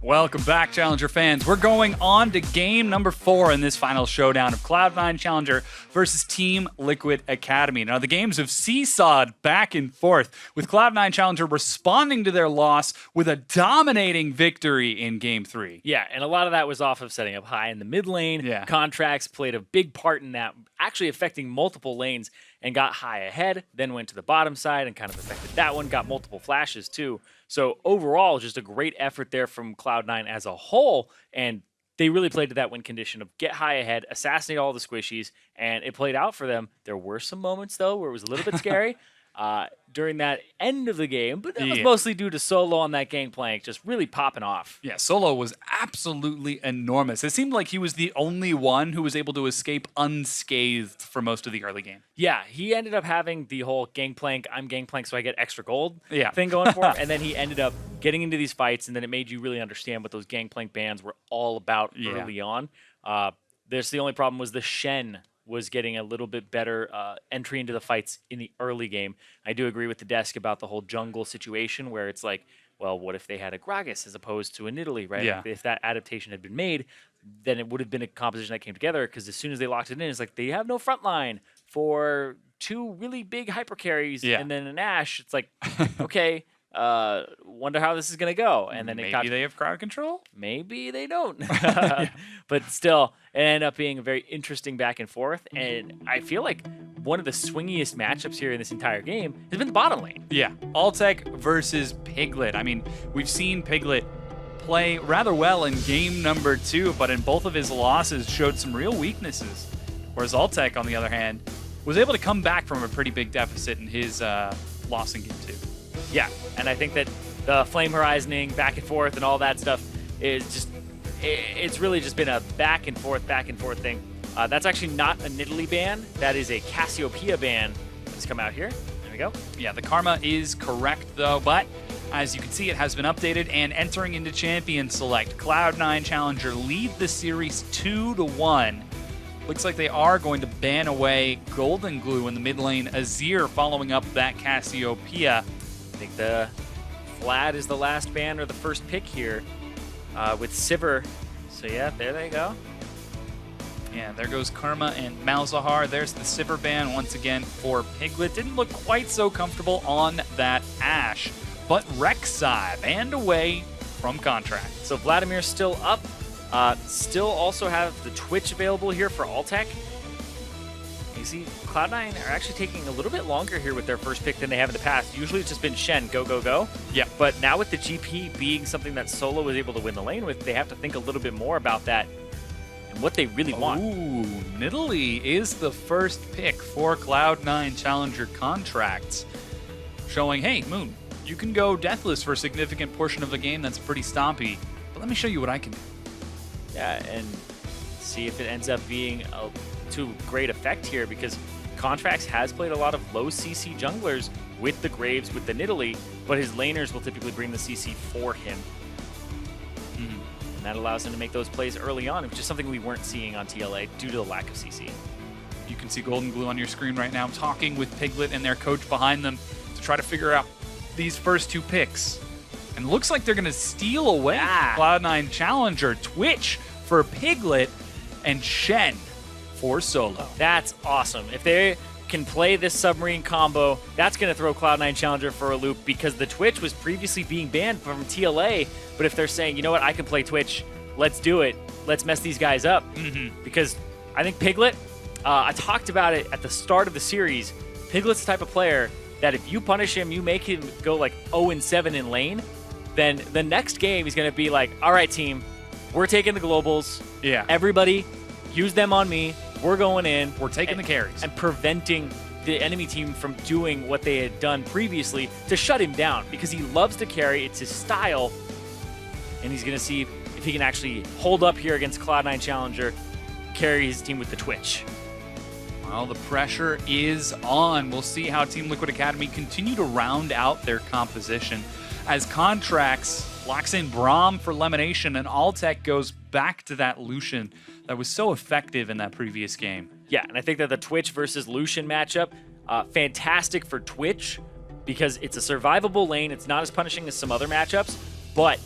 Welcome back, Challenger fans. We're going on to game number 4 in this final showdown of Cloud9 Challenger versus Team Liquid Academy. Now, the games have seesawed back and forth, with Cloud9 Challenger responding to their loss with a dominating victory in game 3. Yeah, and a lot of that was off of setting up high in the mid lane. Yeah. Contracts played a big part in that, actually affecting multiple lanes, and got high ahead, then went to the bottom side and kind of affected that one, got multiple flashes too. So overall, just a great effort there from Cloud9 as a whole, and they really played to that win condition of get high ahead, assassinate all the squishies, and it played out for them. There were some moments, though, where it was a little bit scary during that end of the game, but that was mostly due to Solo on that gangplank just really popping off. Yeah, Solo was absolutely enormous. It seemed like he was the only one who was able to escape unscathed for most of the early game. Yeah, he ended up having the whole gangplank, I'm gangplank so I get extra gold thing going for him, and then he ended up getting into these fights, and then it made you really understand what those gangplank bans were all about early on. There's the only problem was the Shen was getting a little bit better entry into the fights in the early game. I do agree with the desk about the whole jungle situation where it's like, well, what if they had a Gragas as opposed to a Nidalee, right? Yeah. If that adaptation had been made, then it would have been a composition that came together, because as soon as they locked it in, it's like they have no front line for 2 really big hyper carries and then an Ashe. It's like, okay, wonder how this is going to go. And then maybe they have crowd control? Maybe they don't. But still, it ended up being a very interesting back and forth. And I feel like one of the swingiest matchups here in this entire game has been the bottom lane. Yeah, Altec versus Piglet. I mean, we've seen Piglet play rather well in game number 2, but in both of his losses showed some real weaknesses. Whereas Altec, on the other hand, was able to come back from a pretty big deficit in his loss in game 2. Yeah, and I think that the flame horizoning back and forth and all that stuff is just, it's really just been a back and forth thing. That's actually not a Nidalee ban. That is a Cassiopeia ban that's come out here. There we go. Yeah, the karma is correct, though, but as you can see, it has been updated, and entering into Champion Select, Cloud9 Challenger lead the series 2-1. Looks like they are going to ban away Golden Glue in the mid lane, Azir following up that Cassiopeia. I think the Vlad is the last ban or the first pick here with Sivir. So yeah, there they go. Yeah, there goes Karma and Malzahar. There's the Sivir ban once again for Piglet. Didn't look quite so comfortable on that Ashe, but Rek'Sai banned away from contract. So Vladimir's still up. Still also have the Twitch available here for Altec. You see, Cloud9 are actually taking a little bit longer here with their first pick than they have in the past. Usually it's just been Shen, go, go, go. Yeah. But now with the GP being something that Solo was able to win the lane with, they have to think a little bit more about that and what they really want. Ooh, Nidalee is the first pick for Cloud9 Challenger contracts, showing, hey, Moon, you can go deathless for a significant portion of the game. That's pretty stompy, but let me show you what I can do. Yeah, and see if it ends up being to great effect here, because Contracts has played a lot of low CC junglers with the Graves, with the Nidalee, but his laners will typically bring the CC for him. And that allows him to make those plays early on, which is something we weren't seeing on TLA due to the lack of CC. You can see Golden Glue on your screen right now talking with Piglet and their coach behind them to try to figure out these first 2 picks. And looks like they're going to steal away Cloud9 Challenger, Twitch for Piglet, and Shen for Solo. That's awesome. If they can play this submarine combo, that's going to throw Cloud9 Challenger for a loop, because the Twitch was previously being banned from TLA. But if they're saying, you know what, I can play Twitch, let's do it. Let's mess these guys up. Because I think Piglet, I talked about it at the start of the series, Piglet's the type of player that if you punish him, you make him go like 0-7 in lane, then the next game he's going to be like, all right, team, we're taking the globals. Yeah. Everybody, use them on me. We're going in. We're taking the carries. And preventing the enemy team from doing what they had done previously to shut him down, because he loves to carry. It's his style. And he's going to see if he can actually hold up here against Cloud9 Challenger, carry his team with the Twitch. Well, the pressure is on. We'll see how Team Liquid Academy continue to round out their composition as Contracts locks in Braum for Lemonation, and Altec goes back to that Lucian that was so effective in that previous game. Yeah, and I think that the Twitch versus Lucian matchup, fantastic for Twitch, because it's a survivable lane. It's not as punishing as some other matchups, but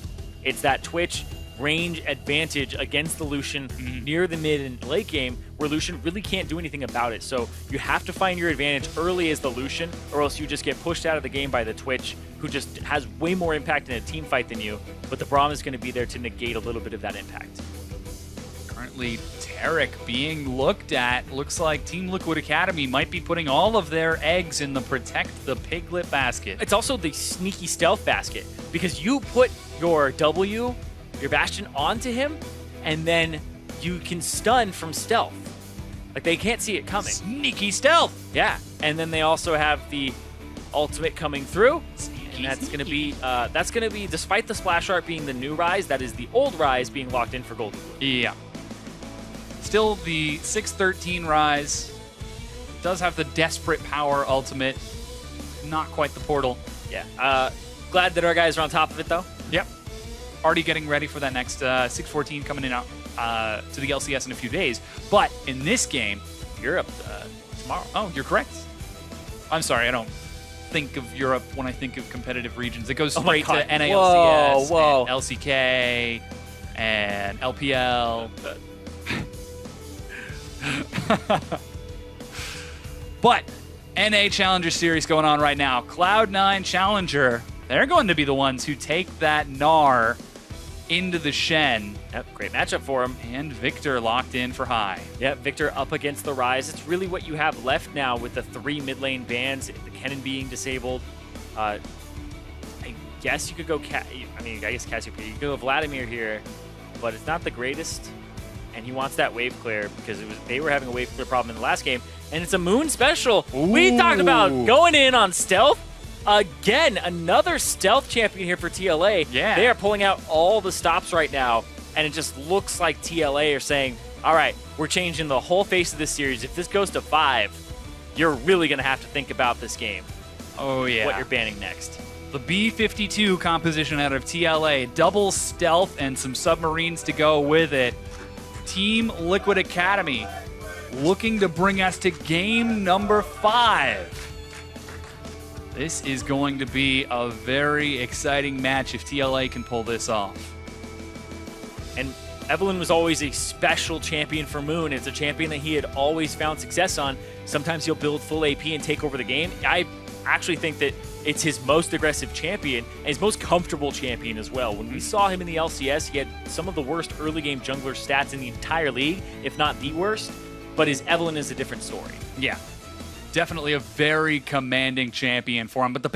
It's that Twitch range advantage against the Lucian near the mid and late game where Lucian really can't do anything about it. So you have to find your advantage early as the Lucian, or else you just get pushed out of the game by the Twitch, who just has way more impact in a team fight than you. But the Braum is going to be there to negate a little bit of that impact. Currently, Tarek being looked at. Looks like Team Liquid Academy might be putting all of their eggs in the protect the piglet basket. It's also the sneaky stealth basket, because you put your W, your Bastion, onto him, and then you can stun from stealth. Like, they can't see it coming. Sneaky stealth! Yeah, and then they also have the ultimate coming through. Sneaky, And that's gonna be despite the splash art being the new Rise, that is the old Rise being locked in for gold and blue. Yeah. Still the 613 Rise. Does have the Desperate Power ultimate. Not quite the portal. Yeah. Glad that our guys are on top of it, though. Yep. Already getting ready for that next 614 coming in out to the LCS in a few days. But in this game, Europe tomorrow. oh, you're correct. I'm sorry, I don't think of Europe when I think of competitive regions. It goes straight to NALCS, Whoa. and LCK, and LPL. But NA Challenger Series going on right now. Cloud9 Challenger, they're going to be the ones who take that Gnar into the Shen. Yep, great matchup for him. And Victor locked in for high. Yep, Victor up against the Rise. It's really what you have left now with the 3 mid lane bans, the Kennen being disabled. I guess you could go, I guess Cassiopeia. You could go Vladimir here, but it's not the greatest. And he wants that wave clear because they were having a wave clear problem in the last game. And it's a Moon special. We talked about going in on stealth. Again, another stealth champion here for TLA. Yeah. They are pulling out all the stops right now. And it just looks like TLA are saying, all right, we're changing the whole face of this series. If this goes to 5, you're really going to have to think about this game. Oh, yeah. What you're banning next. The B-52 composition out of TLA. Double stealth and some submarines to go with it. Team Liquid Academy looking to bring us to game number 5. This is going to be a very exciting match if TLA can pull this off. And Evelyn was always a special champion for Moon. It's a champion that he had always found success on. Sometimes he'll build full AP and take over the game. I actually think that it's his most aggressive champion and his most comfortable champion as well. When we saw him in the LCS, he had some of the worst early game jungler stats in the entire league, if not the worst, but his Evelyn is a different story. Yeah. Definitely a very commanding champion for him. But the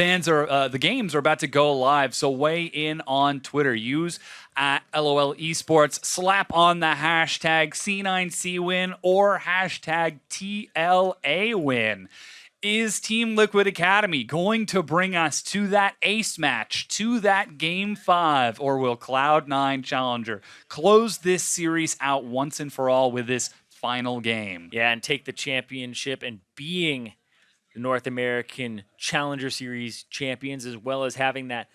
games are about to go live, so weigh in on Twitter. Use @LOL Esports. Slap on the hashtag C9C win or hashtag TLA win. Is Team Liquid Academy going to bring us to that ace match, to that game 5, or will Cloud9 Challenger close this series out once and for all with this final game? Yeah, and take the championship and being the North American Challenger Series champions, as well as having that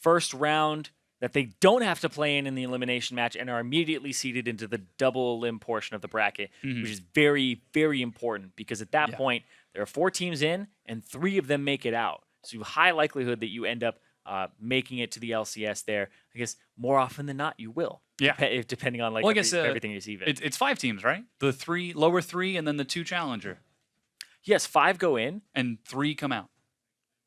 first round that they don't have to play in the elimination match and are immediately seeded into the double elim portion of the bracket, which is very, very important because at that point, there are 4 teams in and 3 of them make it out. So high likelihood that you end up making it to the LCS there. I guess more often than not, you will. Yeah. Depending on like everything is even. It's 5 teams, right? The lower 3 and then the 2 challenger. Yes, 5 go in. And 3 come out.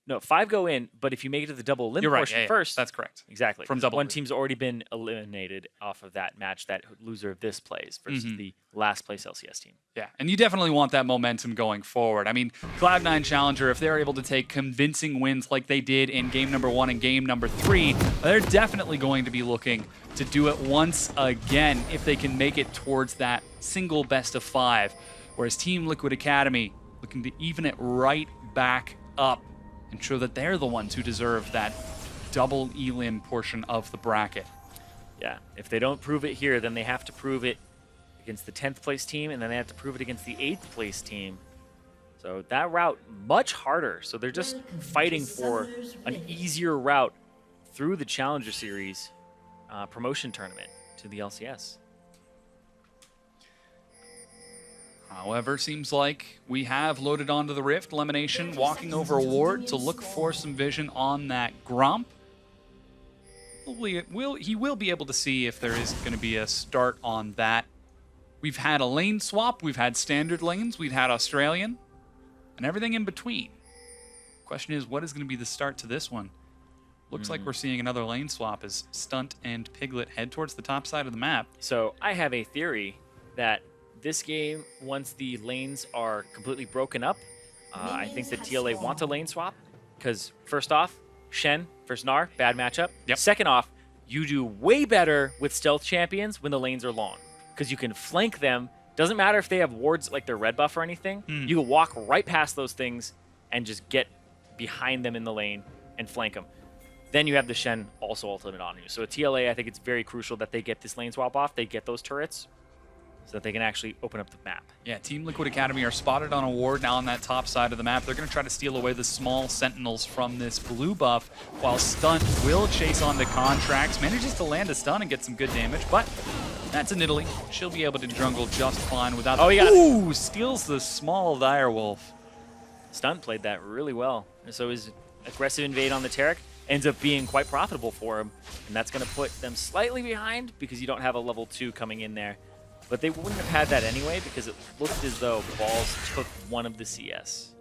No, 5 go in, but if you make it to the double elim portion first. That's correct. Exactly. From double one elim. team's already been eliminated off of that match, that loser of this plays versus the last place LCS team. Yeah, and you definitely want that momentum going forward. I mean, Cloud9 Challenger, if they're able to take convincing wins like they did in game number 1 and game number 3, they're definitely going to be looking to do it once again if they can make it towards that single best of 5. Whereas Team Liquid Academy looking to even it right back up and show that they're the ones who deserve that double elim portion of the bracket. Yeah, if they don't prove it here, then they have to prove it against the 10th place team, and then they have to prove it against the 8th place team. So that route, much harder. So they're just fighting for an easier route through the Challenger Series promotion tournament to the LCS. However, seems like we have loaded onto the Rift. Lemonation walking over a ward to look for some vision on that Gromp. he will be able to see if there is going to be a start on that. We've had a lane swap, we've had standard lanes, we've had Australian, and everything in between. Question is, what is going to be the start to this one? Looks like we're seeing another lane swap as Stunt and Piglet head towards the top side of the map. So I have a theory that this game, once the lanes are completely broken up, I think the TLA wants a lane swap because first off, Shen versus Gnar, bad matchup. Yep. Second off, you do way better with stealth champions when the lanes are long because you can flank them. Doesn't matter if they have wards like their red buff or anything. You can walk right past those things and just get behind them in the lane and flank them. Then you have the Shen also ultimate on you. So a TLA, I think it's very crucial that they get this lane swap off. They get those turrets so that they can actually open up the map. Yeah, Team Liquid Academy are spotted on a ward now on that top side of the map. They're going to try to steal away the small sentinels from this blue buff, while Stunt will chase onto Contracts, manages to land a stun and get some good damage, but that's in Italy. She'll be able to jungle just fine without... Oh, yeah. Ooh, steals the small direwolf. Stunt played that really well. And so his aggressive invade on the Taric ends up being quite profitable for him, and that's going to put them slightly behind because you don't have a level 2 coming in there. But they wouldn't have had that anyway because it looked as though Balls took one of the CS.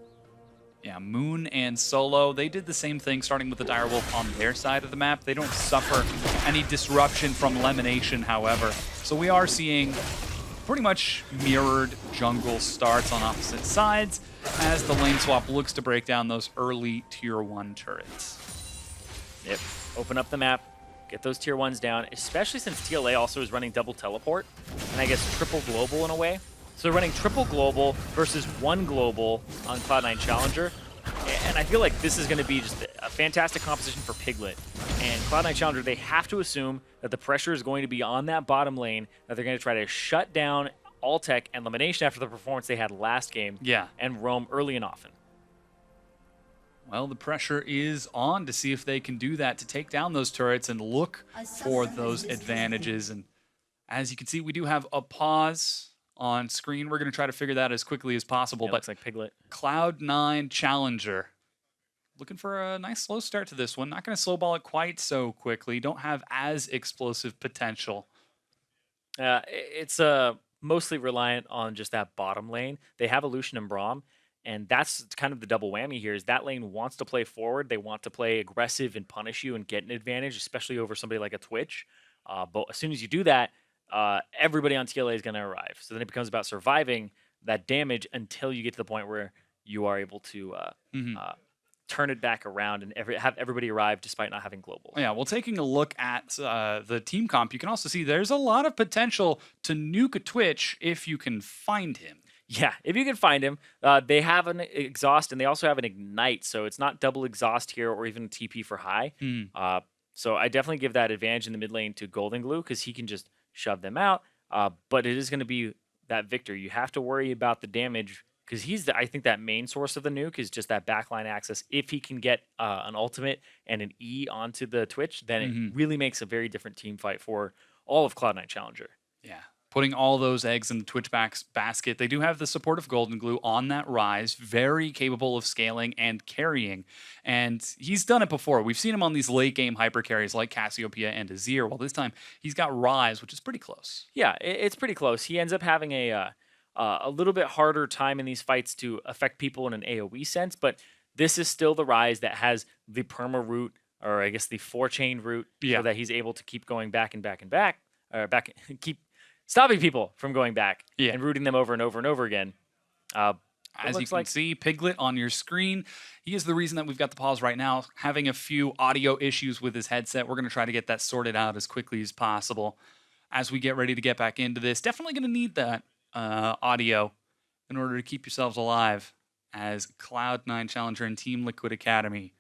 Yeah, Moon and Solo, they did the same thing, starting with the Direwolf on their side of the map. They don't suffer any disruption from Lemonation, however. So we are seeing pretty much mirrored jungle starts on opposite sides as the lane swap looks to break down those early tier 1 turrets. Yep, open up the map, get those tier 1s down, especially since TLA also is running double teleport, and I guess triple global in a way. So they're running triple global versus 1 global on Cloud9 Challenger, and I feel like this is going to be just a fantastic composition for Piglet. And Cloud9 Challenger, they have to assume that the pressure is going to be on that bottom lane, that they're going to try to shut down Alltech and Elimination after the performance they had last game, and roam early and often. Well, the pressure is on to see if they can do that, to take down those turrets and look for those advantages. And as you can see, we do have a pause on screen. We're going to try to figure that as quickly as possible. Yeah, but looks like Piglet. Cloud9 Challenger looking for a nice slow start to this one. Not going to slowball it quite so quickly. Don't have as explosive potential. It's mostly reliant on just that bottom lane. They have Illusion and Braum, and that's kind of the double whammy here, is that lane wants to play forward. They want to play aggressive and punish you and get an advantage, especially over somebody like a Twitch. But as soon as you do that, everybody on TLA is going to arrive. So then it becomes about surviving that damage until you get to the point where you are able to turn it back around and have everybody arrive despite not having global. Yeah, well, taking a look at the team comp, you can also see there's a lot of potential to nuke a Twitch if you can find him. Yeah, if you can find him. They have an exhaust and they also have an ignite, so it's not double exhaust here or even TP for high. So I definitely give that advantage in the mid lane to Golden Glue because he can just shove them out. But it is going to be that Victor. You have to worry about the damage because he's, I think, that main source of the nuke is just that backline access. If he can get an ultimate and an E onto the Twitch, then it really makes a very different team fight for all of Cloud9 Challenger. Yeah. Putting all those eggs in the Twitch basket. They do have the support of Golden Glue on that Rise, very capable of scaling and carrying. And he's done it before. We've seen him on these late game hyper carries like Cassiopeia and Azir. Well, this time he's got Rise, which is pretty close. Yeah, it's pretty close. He ends up having a little bit harder time in these fights to affect people in an AoE sense, but this is still the Rise that has the perma route, or I guess the 4-chain route, so that he's able to keep going back and back and back, or keep stopping people from going back and rooting them over and over and over again. As you can see, Piglet on your screen, he is the reason that we've got the pause right now, having a few audio issues with his headset. We're going to try to get that sorted out as quickly as possible as we get ready to get back into this. Definitely going to need that audio in order to keep yourselves alive as Cloud9 Challenger and Team Liquid Academy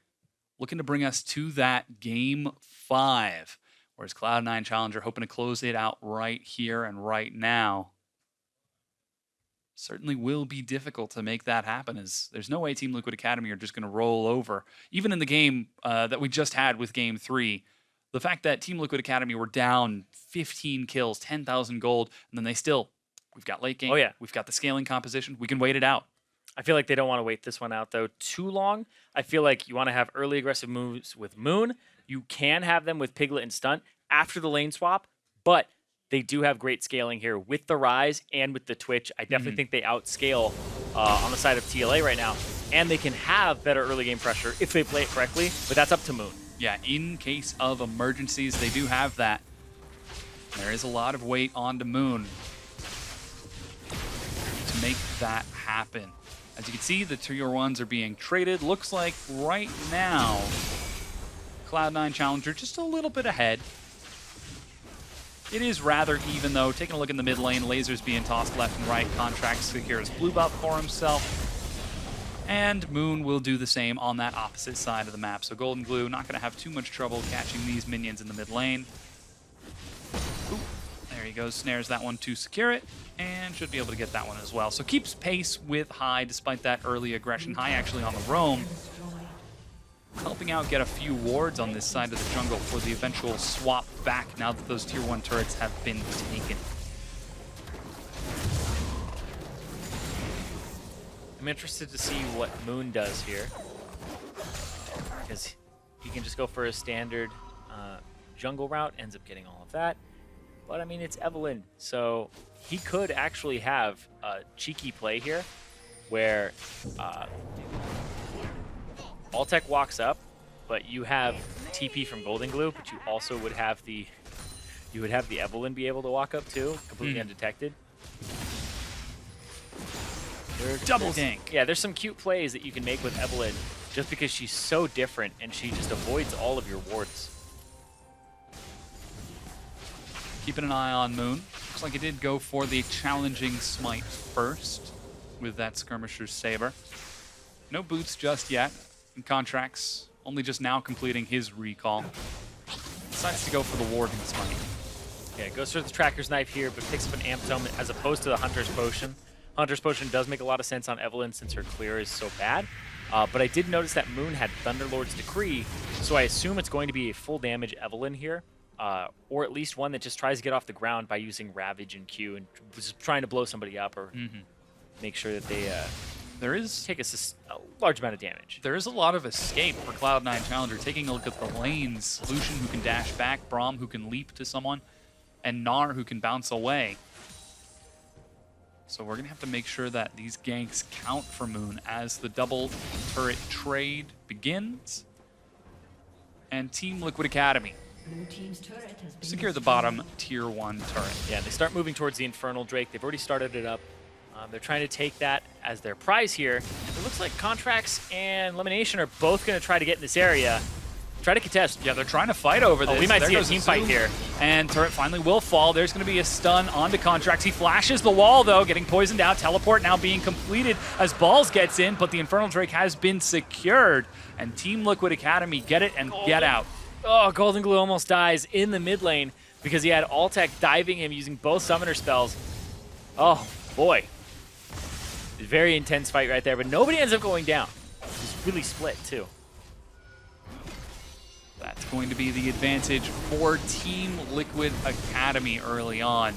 looking to bring us to that Game 5. Whereas Cloud9 Challenger hoping to close it out right here and right now. Certainly will be difficult to make that happen, as there's no way Team Liquid Academy are just going to roll over. Even in the game that we just had with Game 3, the fact that Team Liquid Academy were down 15 kills, 10,000 gold, and then they still, we've got late game, we've got the scaling composition, we can wait it out. I feel like they don't want to wait this one out, though, too long. I feel like you want to have early aggressive moves with Moon, You can have them with Piglet and Stunt after the lane swap, but they do have great scaling here with the Rise and with the Twitch. I definitely think they outscale on the side of TLA right now, and they can have better early game pressure if they play it correctly, but that's up to Moon. Yeah, in case of emergencies, they do have that. There is a lot of weight onto Moon to make that happen. As you can see, the tier 1s are being traded. Looks like right now, Cloud9 Challenger just a little bit ahead. It is rather even, though. Taking a look in the mid lane, lasers being tossed left and right. Contract secures blue buff for himself. And Moon will do the same on that opposite side of the map. So Golden Glue not going to have too much trouble catching these minions in the mid lane. Ooh, there he goes, snares that one to secure it, and should be able to get that one as well. So keeps pace with High despite that early aggression. High actually on the roam, helping out get a few wards on this side of the jungle for the eventual swap back now that those tier 1 turrets have been taken. I'm interested to see what Moon does here, because he can just go for a standard jungle route, ends up getting all of that. But I mean, it's Evelynn, so he could actually have a cheeky play here, where Altec walks up, but you have TP from Golden Glue, but you also would have the Evelynn be able to walk up too, completely undetected. Double gank. Yeah, there's some cute plays that you can make with Evelynn just because she's so different and she just avoids all of your wards. Keeping an eye on Moon. Looks like he did go for the challenging smite first with that Skirmisher's Saber. No boots just yet. And Contracts only just now completing his recall. Decides to go for the Warding Smite. Yeah, goes for the Tracker's Knife here, but picks up an Amp Tome as opposed to the Hunter's Potion. Hunter's Potion does make a lot of sense on Evelynn since her clear is so bad. But I did notice that Moon had Thunderlord's Decree, so I assume it's going to be a full damage Evelynn here. Or at least one that just tries to get off the ground by using Ravage and Q and just trying to blow somebody up or make sure that they take a large amount of damage. There is a lot of escape for Cloud9 Challenger. Taking a look at the lanes, Lucian who can dash back, Braum who can leap to someone, and Gnar who can bounce away. So we're going to have to make sure that these ganks count for Moon as the double turret trade begins. And Team Liquid Academy secure the bottom tier 1 turret. Yeah, they start moving towards the Infernal Drake. They've already started it up. They're trying to take that as their prize here. It looks like Contracts and Elimination are both going to try to get in this area. Try to contest. Yeah, they're trying to fight over this. We might see a team fight here. And turret finally will fall. There's going to be a stun onto Contracts. He flashes the wall, though, getting poisoned out. Teleport now being completed as Balls gets in, but the Infernal Drake has been secured. And Team Liquid Academy get it and get out. Oh, Golden Glue almost dies in the mid lane because he had Altec diving him using both summoner spells. Oh, boy. Very intense fight right there, but nobody ends up going down. It's really split, too. That's going to be the advantage for Team Liquid Academy early on,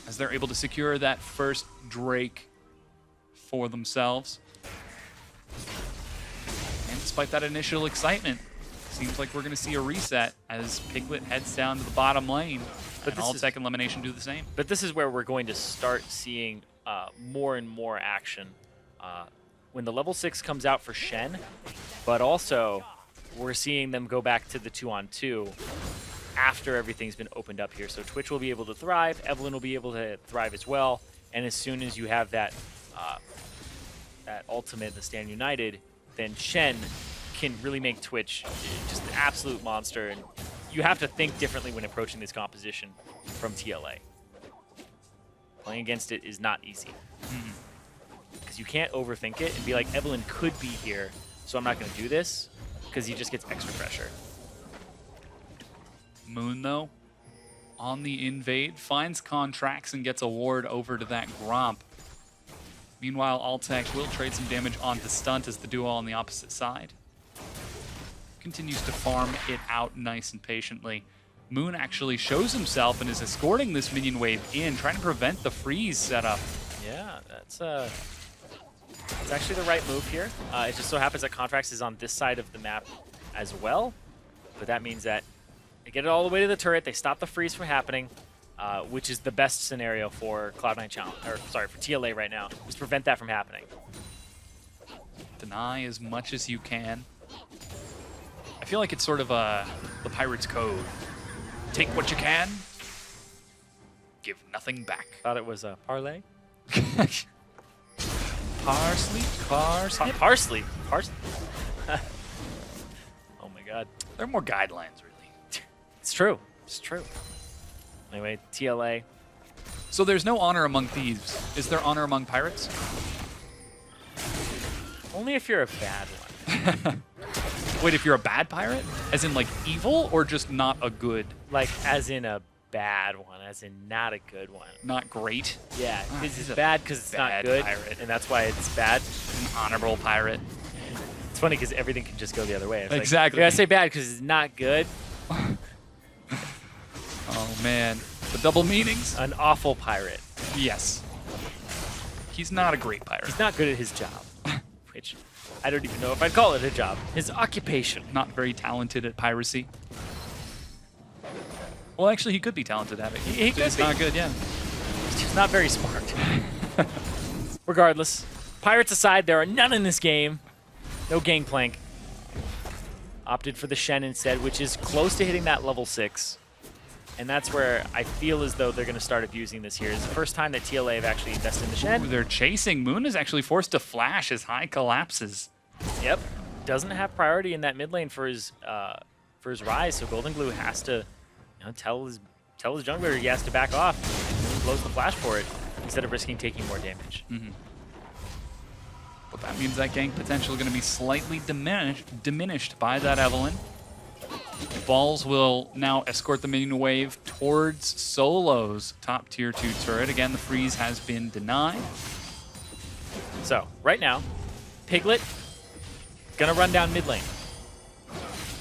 as they're able to secure that first Drake for themselves. And despite that initial excitement, seems like we're going to see a reset as Piglet heads down to the bottom lane, but and Altec and Elimination do the same. But this is where we're going to start seeing more and more action when the level 6 comes out for Shen, but also we're seeing them go back to the 2-on-2 after everything's been opened up here. So Twitch will be able to thrive, Evelynn will be able to thrive as well, and as soon as you have that that ultimate, the Stand United, then Shen can really make Twitch just an absolute monster, and you have to think differently when approaching this composition from TLA. Playing against it is not easy. Because you can't overthink it and be like, Evelynn could be here, so I'm not going to do this, because he just gets extra pressure. Moon, though, on the invade, finds Contracts and gets a ward over to that Gromp. Meanwhile, Altec will trade some damage onto Stunt as the duo on the opposite side. Continues to farm it out nice and patiently. Moon actually shows himself and is escorting this minion wave in, trying to prevent the freeze setup. Yeah, it's actually the right move here. It just so happens that Contracts is on this side of the map as well. But that means that they get it all the way to the turret. They stop the freeze from happening, which is the best scenario for Cloud9 Challenge, or sorry, for TLA right now, is to prevent that from happening. Deny as much as you can. I feel like it's sort of the Pirates' code. Take what you can, give nothing back. Thought it was a parlay. Parsley, parsley. Parsley. Parsley. Oh my god. There are more guidelines, really. It's true. It's true. Anyway, TLA. So there's no honor among thieves. Is there honor among pirates? Only if you're a bad one. Wait, if you're a bad pirate? As in, like, evil, or just not a good? Like, as in a bad one, as in not a good one. Not great? Yeah, He's it's a bad because it's not bad good, pirate. and that's why it's bad. An honorable pirate. It's funny because everything can just go the other way. It's Exactly. Like, I say bad because it's not good. Oh, man. The double meanings? An awful pirate. Yes. He's not a great pirate. He's not good at his job, which I don't even know if I'd call it a job. His occupation. Not very talented at piracy. Well, actually, he could be talented at it. He could He's be. not good, yeah. He's just not very smart. Regardless, pirates aside, there are none in this game. No gangplank. Opted for the Shen instead, which is close to hitting that level 6. And that's where I feel as though they're going to start abusing this here. It's the first time that TLA have actually invested in the Shen. Ooh, they're chasing. Moon is actually forced to flash as High collapses. Yep. Doesn't have priority in that mid lane for his rise, so Golden Glue has to tell his jungler he has to back off. He blows the flash for it instead of risking taking more damage. Mm-hmm. But that means that gank potential is going to be slightly diminished by that Evelynn. Balls will now escort the minion wave towards Solo's top tier 2 turret. Again, the freeze has been denied. So, right now, Piglet gonna run down mid lane.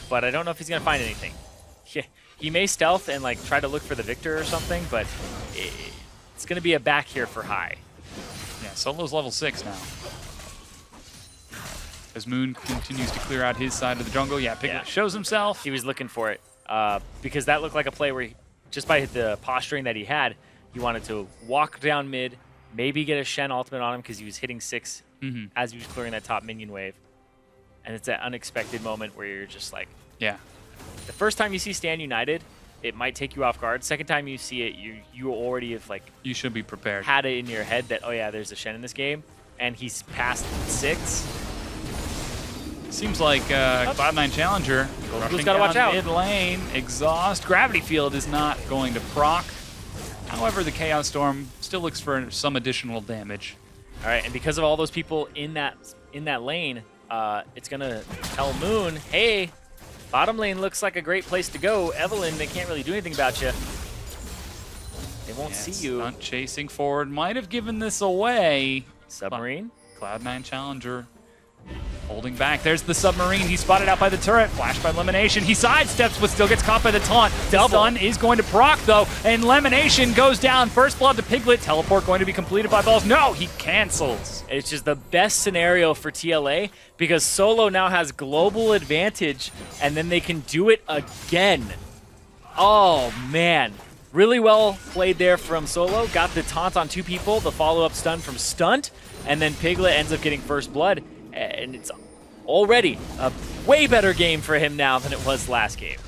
But I don't know if he's gonna find anything. He may stealth and like try to look for the Victor or something, but it's gonna be a back here for High. Yeah, Solo's level 6 now. As Moon continues to clear out his side of the jungle. Yeah, Piglet shows himself. He was looking for it because that looked like a play where he, just by the posturing that he had, he wanted to walk down mid, maybe get a Shen ultimate on him because he was hitting 6 as he was clearing that top minion wave. And it's that unexpected moment where you're just like, yeah. The first time you see Stand United, it might take you off guard. Second time you see it, you already have like you should be prepared. Had it in your head that, oh yeah, there's a Shen in this game, and he's past 6. Seems like Cloud9 Challenger rushing gotta watch down out. mid lane. Exhaust. Gravity Field is not going to proc. However, the Chaos Storm still looks for some additional damage. All right, and because of all those people in that lane, it's gonna tell Moon, hey, bottom lane looks like a great place to go. Evelynn, they can't really do anything about you. They won't see you. Stunt chasing forward might have given this away. Submarine. Cloud9 Challenger holding back. There's the submarine. He's spotted out by the turret. Flash by Elimination. He sidesteps, but still gets caught by the taunt. The stun is going to proc, though, and Elimination goes down. First blood to Piglet. Teleport going to be completed by Balls. No, he cancels. It's just the best scenario for TLA because Solo now has global advantage, and then they can do it again. Oh, man. Really well played there from Solo. Got the taunt on 2 people, the follow-up stun from Stunt, and then Piglet ends up getting first blood. And it's already a way better game for him now than it was last game.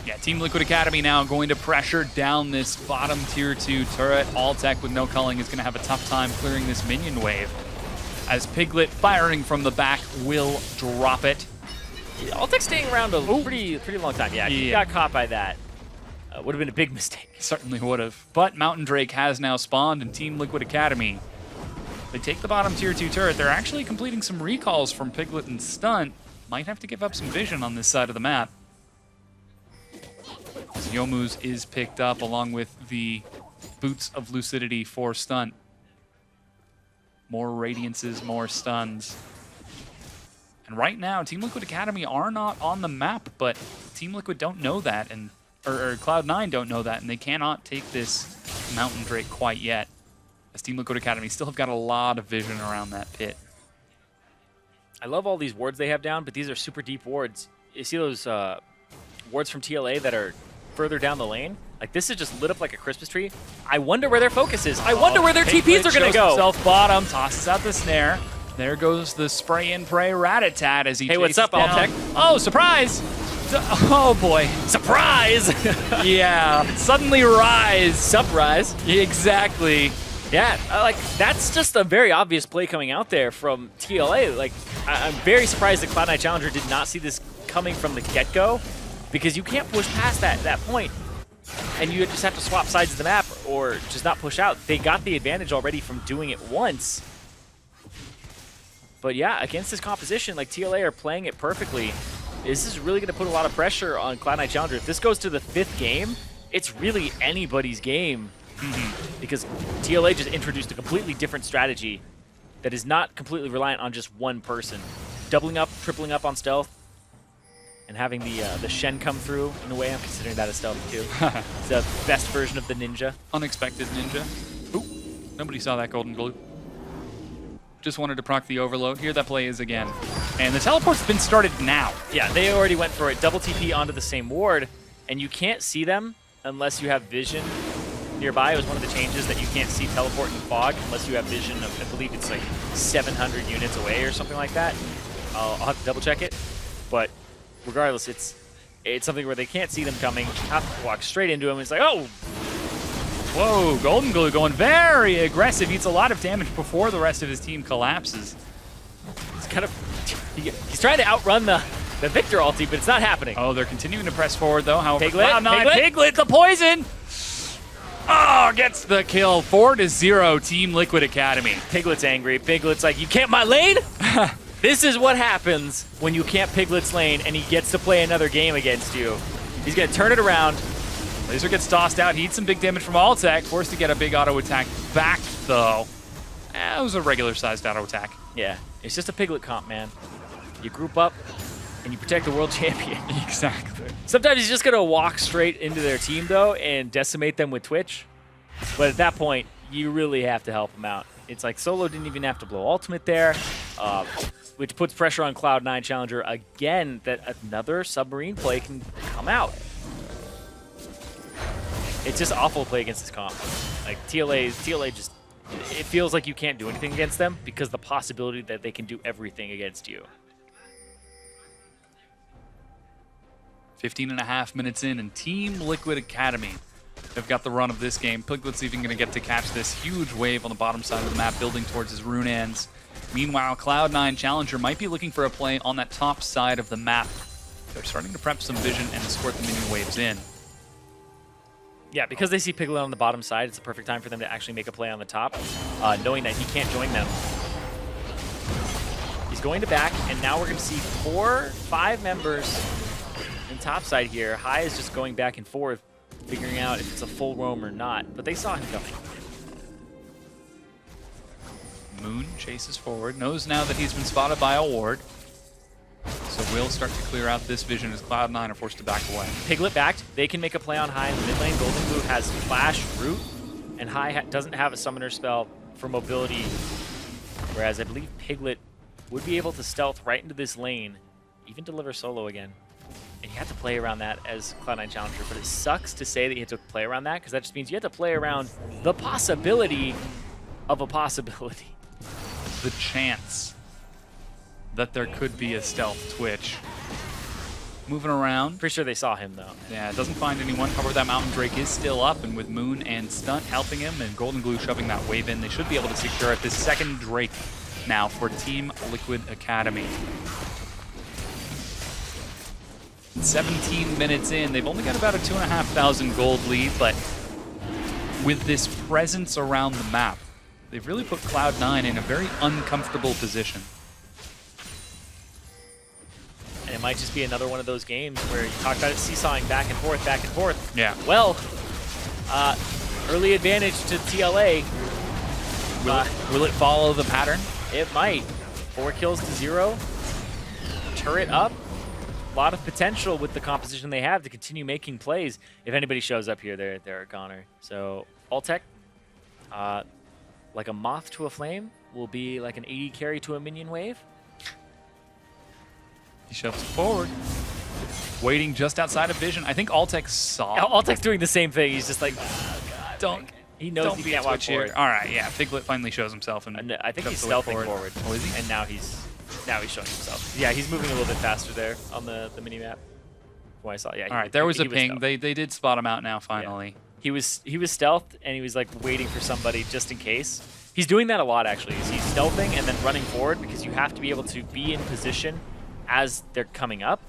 Yeah, Team Liquid Academy now going to pressure down this bottom tier 2 turret. Alltech with no culling is going to have a tough time clearing this minion wave. As Piglet firing from the back will drop it. Alltech staying around a pretty long time. Yeah, he got caught by that. Would have been a big mistake. Certainly would have. But Mountain Drake has now spawned in Team Liquid Academy. They take the bottom tier 2 turret. They're actually completing some recalls from Piglet and Stunt. Might have to give up some vision on this side of the map. As Yomu's is picked up along with the Boots of Lucidity for Stunt. More Radiances, more stuns. And right now, Team Liquid Academy are not on the map, but Team Liquid don't know that, and or Cloud9 don't know that, and they cannot take this Mountain Drake quite yet. As Team Liquid Academy still have got a lot of vision around that pit. I love all these wards they have down, but these are super deep wards. you see those wards from TLA that are further down the lane? Like, this is just lit up like a Christmas tree. I wonder where their focus is. I wonder where their TPs are going to go. Himself bottom, tosses out the snare. There goes the spray and pray rat-a-tat as he Hey, what's up, down. Altec? Oh, surprise! Oh, boy. Surprise! Yeah, suddenly rise. Surprise. Exactly. Yeah, like, that's just a very obvious play coming out there from TLA. Like, I'm very surprised that Cloud9 Challenger did not see this coming from the get-go, because you can't push past that point, and you just have to swap sides of the map or just not push out. They got the advantage already from doing it once. But yeah, against this composition, like, TLA are playing it perfectly. This is really going to put a lot of pressure on Cloud9 Challenger. If this goes to the 5th game, it's really anybody's game. Because TLA just introduced a completely different strategy that is not completely reliant on just one person. Doubling up, tripling up on stealth, and having the Shen come through. In a way, I'm considering that a stealth too. It's the best version of the ninja. Unexpected ninja. Ooh, nobody saw that golden glue. Just wanted to proc the overload. Here that play is again. And the teleport's been started now. Yeah, they already went for it. Double TP onto the same ward, and you can't see them unless you have vision nearby. It was one of the changes that you can't see teleport in fog unless you have vision of, I believe it's like 700 units away or something like that. I'll have to double check it. But regardless, it's something where they can't see them coming, have to walk straight into them. It's like, oh! Whoa, golden glue going very aggressive. Eats a lot of damage before the rest of his team collapses. It's kind of... He's trying to outrun the Victor ulti, but it's not happening. Oh, they're continuing to press forward, though. However, Piglet, Cloud9, Piglet, the poison! Oh, gets the kill. 4-0, Team Liquid Academy. Piglet's angry. Piglet's like, you camp my lane? This is what happens when you camp Piglet's lane and he gets to play another game against you. He's going to turn it around. Laser gets tossed out. He eats some big damage from Altec. Forced to get a big auto attack back, though. It was a regular-sized auto attack. Yeah, it's just a Piglet comp, man. You group up and you protect the world champion. Exactly. Sometimes he's just going to walk straight into their team, though, and decimate them with Twitch. But at that point, you really have to help him out. It's like Solo didn't even have to blow ultimate there, which puts pressure on Cloud9 Challenger again that another submarine play can come out. It's just awful to play against this comp. Like, TLA just, it feels like you can't do anything against them because the possibility that they can do everything against you. 15.5 minutes in, and Team Liquid Academy have got the run of this game. Piglet's even going to get to catch this huge wave on the bottom side of the map, building towards his Runeans. Meanwhile, Cloud9 Challenger might be looking for a play on that top side of the map. They're starting to prep some vision and escort the minion waves in. Yeah, because they see Piglet on the bottom side, it's the perfect time for them to actually make a play on the top, knowing that he can't join them. He's going to back, and now we're going to see 5 members in top side here. High is just going back and forth, figuring out if it's a full roam or not, but they saw him coming. Moon chases forward, knows now that he's been spotted by a ward. So will start to clear out this vision as Cloud9 are forced to back away. Piglet backed. They can make a play on High in the mid lane. Golden Blue has Flash, Root, and High doesn't have a Summoner spell for mobility, whereas I believe Piglet would be able to stealth right into this lane, even deliver solo again. And you have to play around that as Cloud9 Challenger, but it sucks to say that you have to play around that, because that just means you have to play around the possibility of a possibility. The chance that there could be a stealth Twitch. Moving around. Pretty sure they saw him, though. Yeah, doesn't find anyone. However, that Mountain Drake is still up, and with Moon and Stunt helping him, and Golden Glue shoving that wave in, they should be able to secure it. This second Drake now for Team Liquid Academy. 17 minutes in, they've only got about a 2,500 gold lead, but with this presence around the map, they've really put Cloud9 in a very uncomfortable position. And it might just be another one of those games where you talk about it seesawing back and forth, back and forth. Yeah. Well, early advantage to TLA. Will it follow the pattern? It might. 4 kills to 0. Turret up. A lot of potential with the composition they have to continue making plays. If anybody shows up here, they're a goner. So Altec, like a moth to a flame, will be like an 80 carry to a minion wave. He shoves it forward. waiting just outside of vision. I think Altec saw. Altek's doing the same thing. He's just like, oh, God. Don't. He knows he can't walk forward. All right, yeah. Piglet finally shows himself, and I think he's cuts the way stealthing forward. Oh, is he? And now he's showing himself. Yeah, he's moving a little bit faster there on the mini map. From what I saw, yeah. All right, there was a he ping. They did spot him out now finally. Yeah. He was stealthed, and he was like waiting for somebody just in case. He's doing that a lot actually. He's stealthing and then running forward because you have to be able to be in position as they're coming up.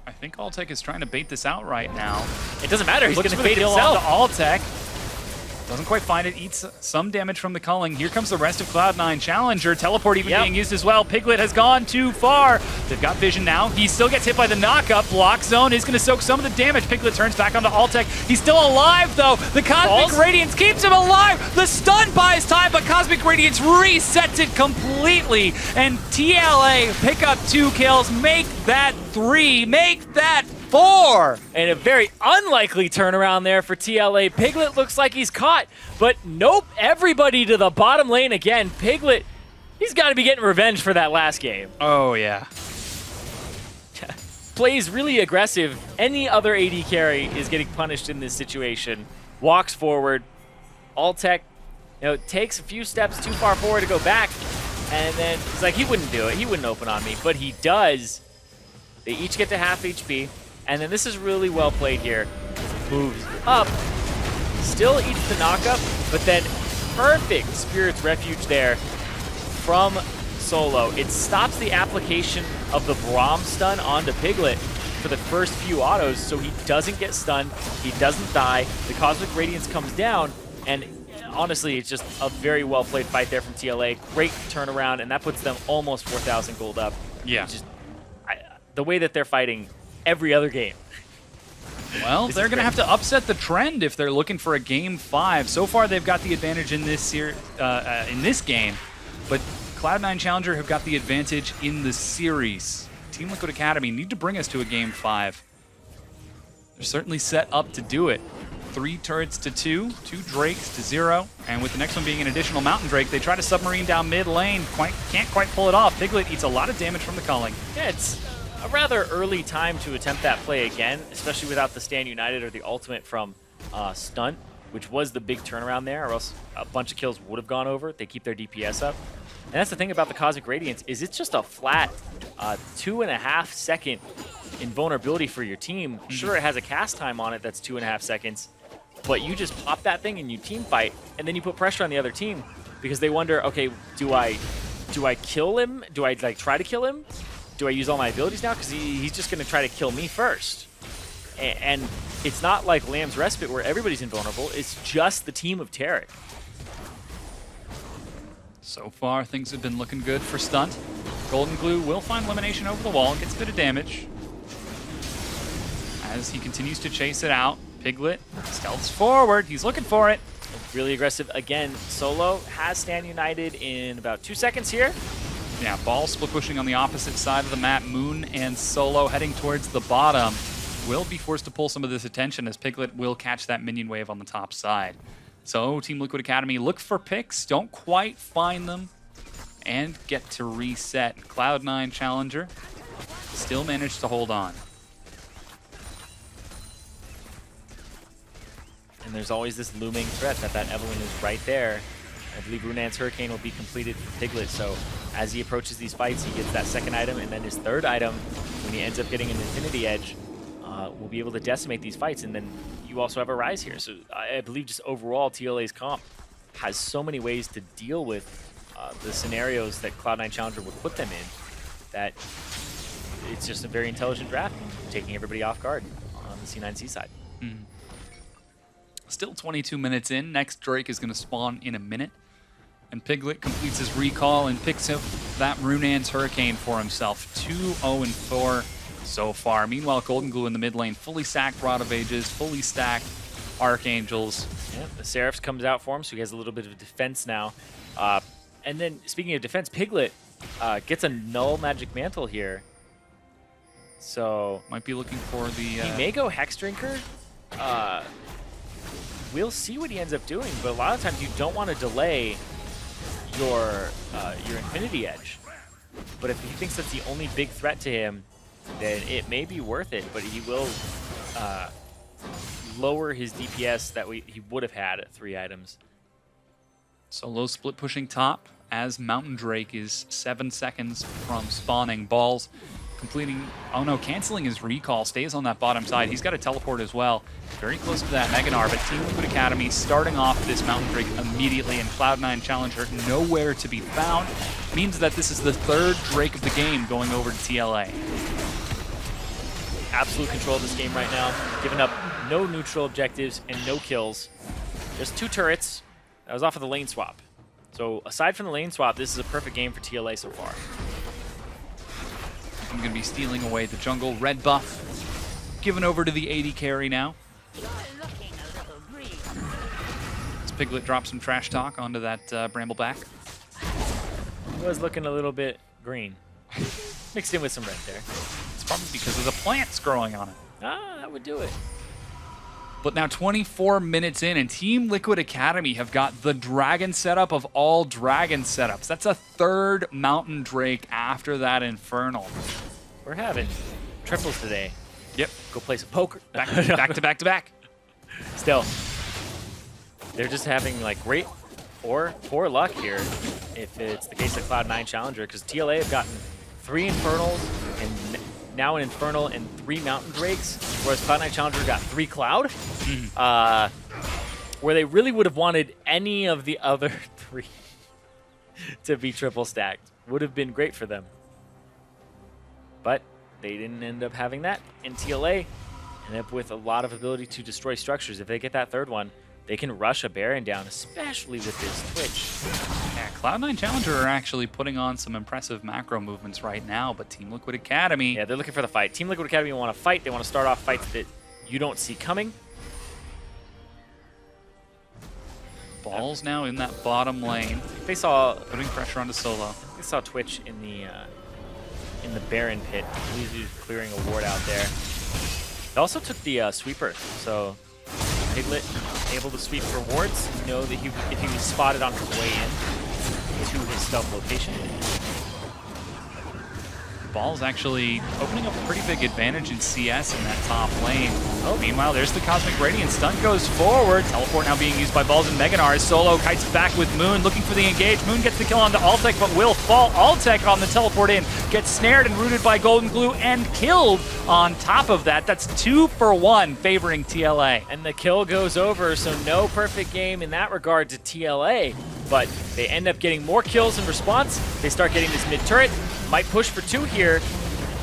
I think Altec is trying to bait this out right now. It doesn't matter. He's going to bait himself. himself. Altec doesn't quite find it. Eats some damage from the culling. Here comes the rest of Cloud9 Challenger. Teleport even being used as well. Piglet has gone too far. They've got vision now. He still gets hit by the knockup. Block zone is going to soak some of the damage. Piglet turns back onto Altec. He's still alive though. The Cosmic Radiance keeps him alive. The stun buys time, but Cosmic Radiance resets it completely. And TLA pick up 2 kills. Make that 3. Make that 4. And a very unlikely turnaround there for TLA. Piglet looks like he's caught, but nope, everybody to the bottom lane again. Piglet, he's got to be getting revenge for that last game. Oh, yeah. Plays really aggressive. Any other AD carry is getting punished in this situation. Walks forward. Altec, takes a few steps too far forward to go back, and then it's like he wouldn't do it. He wouldn't open on me, but he does. They each get to half HP. And then this is really well played here. Moves up, still eats the knockup, but then perfect Spirit's Refuge there from Solo. It stops the application of the Braum stun onto Piglet for the first few autos, so he doesn't get stunned, he doesn't die, the Cosmic Radiance comes down, and honestly, it's just a very well played fight there from TLA. Great turnaround, and that puts them almost 4,000 gold up. Yeah. The way that they're fighting every other game. Well, they're going to have to upset the trend if they're looking for a Game 5. So far, they've got the advantage in this game, but Cloud9 Challenger have got the advantage in the series. Team Liquid Academy need to bring us to a Game 5. They're certainly set up to do it. 3 turrets to 2, 2 drakes to 0, and with the next one being an additional mountain drake, they try to submarine down mid lane. Can't quite pull it off. Piglet eats a lot of damage from the culling. Yeah, it's a rather early time to attempt that play again, especially without the Stand United or the ultimate from Stunt, which was the big turnaround there, or else a bunch of kills would have gone over. They keep their DPS up. And that's the thing about the Cosmic Radiance, is it's just a flat 2.5 second invulnerability for your team. Sure, it has a cast time on it that's 2.5 seconds, but you just pop that thing and you team fight, and then you put pressure on the other team because they wonder, okay, do I kill him? Do I try to kill him? Do I use all my abilities now? Because he's just going to try to kill me first. And it's not like Lamb's Respite where everybody's invulnerable. It's just the team of Tarek. So far, things have been looking good for Stunt. Golden Glue will find elimination over the wall and gets a bit of damage. As he continues to chase it out, Piglet stealths forward. He's looking for it. Really aggressive again. Solo has Stand United in about 2 seconds here. Yeah, ball split pushing on the opposite side of the map. Moon and Solo heading towards the bottom. Will be forced to pull some of this attention as Piglet will catch that minion wave on the top side. So Team Liquid Academy look for picks, don't quite find them, and get to reset. Cloud9 Challenger still managed to hold on. And there's always this looming threat that Evelyn is right there. I believe Runan's Hurricane will be completed for Piglet, so as he approaches these fights, he gets that second item, and then his third item, when he ends up getting an Infinity Edge, will be able to decimate these fights, and then you also have a Rise here. So I believe just overall, TLA's comp has so many ways to deal with the scenarios that Cloud9 Challenger would put them in, that it's just a very intelligent draft, taking everybody off guard on the C9C side. Mm. Still 22 minutes in. Next Drake is going to spawn in a minute. And Piglet completes his recall and picks up that Runan's Hurricane for himself. 2-0-4 so far. Meanwhile, Golden Glue in the mid lane, fully stacked Rod of Ages, fully stacked Archangels. Yeah, the Seraphs comes out for him, so he has a little bit of defense now. And then, speaking of defense, Piglet gets a Null Magic Mantle here. So might be looking for the... He may go Hex Drinker. We'll see what he ends up doing, but a lot of times you don't want to delay your Infinity Edge. But if he thinks that's the only big threat to him, then it may be worth it, but he will lower his DPS that he would have had at 3 items. Solo split pushing top as Mountain Drake is 7 seconds from spawning. Balls completing, oh no, canceling his recall, stays on that bottom side. He's got a teleport as well. Very close to that Meganar, but Team Liquid Academy starting off this Mountain Drake immediately, and Cloud9 Challenger nowhere to be found. Means that this is the 3rd Drake of the game going over to TLA. Absolute control of this game right now, giving up no neutral objectives and no kills. There's 2 turrets. That was off of the lane swap. So aside from the lane swap, this is a perfect game for TLA so far. I'm going to be stealing away the jungle. Red buff given over to the AD carry now. As Piglet drops some trash talk onto that Brambleback. It was looking a little bit green. Mixed in with some red there. It's probably because of the plants growing on it. Ah, that would do it. But now 24 minutes in, and Team Liquid Academy have got the Dragon setup of all Dragon setups. That's a 3rd Mountain Drake after that Infernal. We're having triples today. Yep. Go play some poker. Back to back to back. Still, they're just having like great or poor luck here if it's the case of Cloud9 Challenger, because TLA have gotten 3 Infernals and now an Infernal and 3 Mountain Drakes, whereas Cloud9 Challenger got 3 Cloud, where they really would have wanted any of the other 3 to be triple stacked. Would have been great for them. But they didn't end up having that, and TLA ended up with a lot of ability to destroy structures. If they get that 3rd one, they can rush a Baron down, especially with this Twitch. Yeah, Cloud9 Challenger are actually putting on some impressive macro movements right now, but Team Liquid Academy... Yeah, they're looking for the fight. Team Liquid Academy want to fight. They want to start off fights that you don't see coming. Balls now in that bottom lane. They saw putting pressure onto Solo. They saw Twitch in the Baron pit. I believe he was clearing a ward out there. They also took the sweeper, so Piglet able to sweep for wards. Know that if he was spotted on his way in to his stealth location. Ball's actually opening up a pretty big advantage in CS in that top lane. Oh, meanwhile, there's the Cosmic Radiant. Stun goes forward. Teleport now being used by Balls and Meganar. Solo kites back with Moon, looking for the engage. Moon gets the kill onto Altec, but will fall. Altec on the teleport in, gets snared and rooted by Golden Glue and killed on top of that. That's 2 for 1 favoring TLA. And the kill goes over, so no perfect game in that regard to TLA. But they end up getting more kills in response. They start getting this mid turret. Might push for 2 here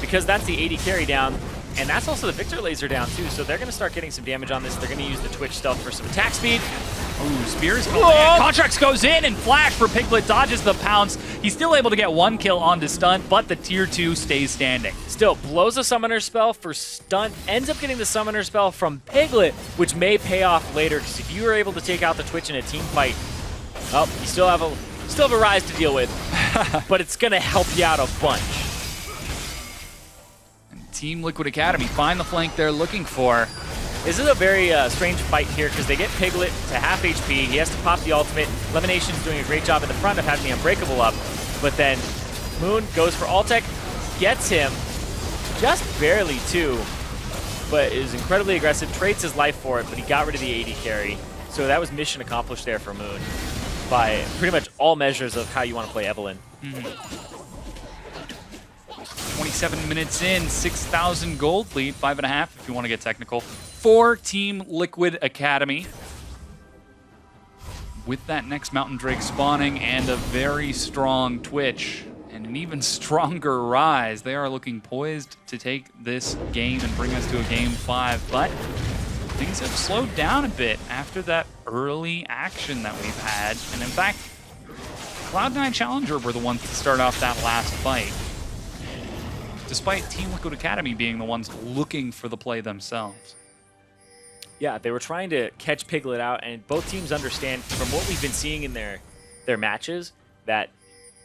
because that's the AD carry down. And that's also the Victor laser down too. So they're going to start getting some damage on this. They're going to use the Twitch stealth for some attack speed. Ooh, Spears called in. Contracts goes in and Flash for Piglet dodges the pounce. He's still able to get 1 kill onto Stun, but the tier 2 stays standing. Still blows a summoner spell for Stun, ends up getting the summoner spell from Piglet, which may pay off later, because if you are able to take out the Twitch in a team fight, oh, you still have a Rise to deal with, but it's going to help you out a bunch. And Team Liquid Academy find the flank they're looking for. This is a very strange fight here because they get Piglet to half HP. He has to pop the ultimate. Lemination's doing a great job in the front of having the Unbreakable up, but then Moon goes for Altec, gets him just barely too, but is incredibly aggressive, trades his life for it, but he got rid of the AD carry. So that was mission accomplished there for Moon by pretty much all measures of how you want to play Evelynn. 27 minutes in, 6,000 gold lead, 5.5 if you want to get technical, for Team Liquid Academy. With that next Mountain Drake spawning and a very strong Twitch and an even stronger Rise, they are looking poised to take this game and bring us to a game 5, but things have slowed down a bit after that early action that we've had. And in fact, Cloud9 Challenger were the ones to start off that last fight, despite Team Liquid Academy being the ones looking for the play themselves. Yeah, they were trying to catch Piglet out, and both teams understand from what we've been seeing in their matches that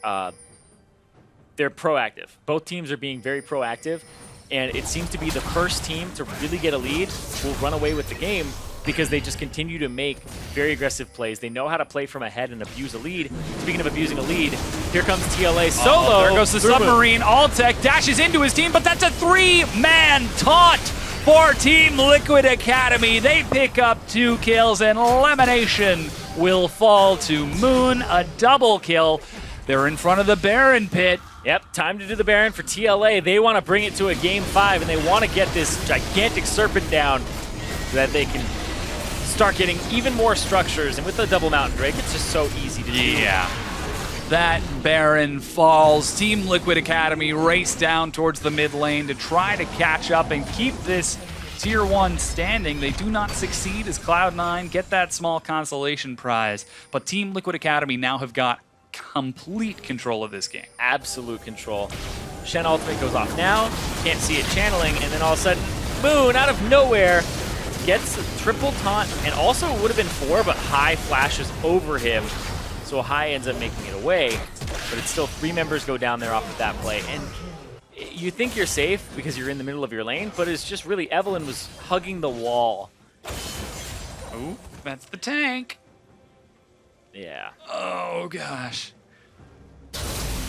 they're proactive. Both teams are being very proactive, and it seems to be the first team to really get a lead will run away with the game because they just continue to make very aggressive plays. They know how to play from ahead and abuse a lead. Speaking of abusing a lead, here comes TLA solo. There goes the submarine. Alltech dashes into his team, but that's a 3-man taunt for Team Liquid Academy. They pick up 2 kills, and elimination will fall to Moon. A double kill. They're in front of the Baron pit. Yep, time to do the Baron for TLA. They want to bring it to a game 5, and they want to get this gigantic Serpent down so that they can start getting even more structures. And with the double Mountain Drake, it's just so easy to do. Yeah. That Baron falls. Team Liquid Academy race down towards the mid lane to try to catch up and keep this Tier 1 standing. They do not succeed as Cloud9 get that small consolation prize. But Team Liquid Academy now have got complete control of this game. Absolute control. Shen ultimate goes off now. Can't see it channeling, and then all of a sudden, Moon out of nowhere gets a triple taunt, and also would have been 4, but High flashes over him. So High ends up making it away, but it's still 3 members go down there off of that play. And you think you're safe because you're in the middle of your lane, but it's just really Evelyn was hugging the wall. Ooh, that's the tank. Yeah. Oh, gosh.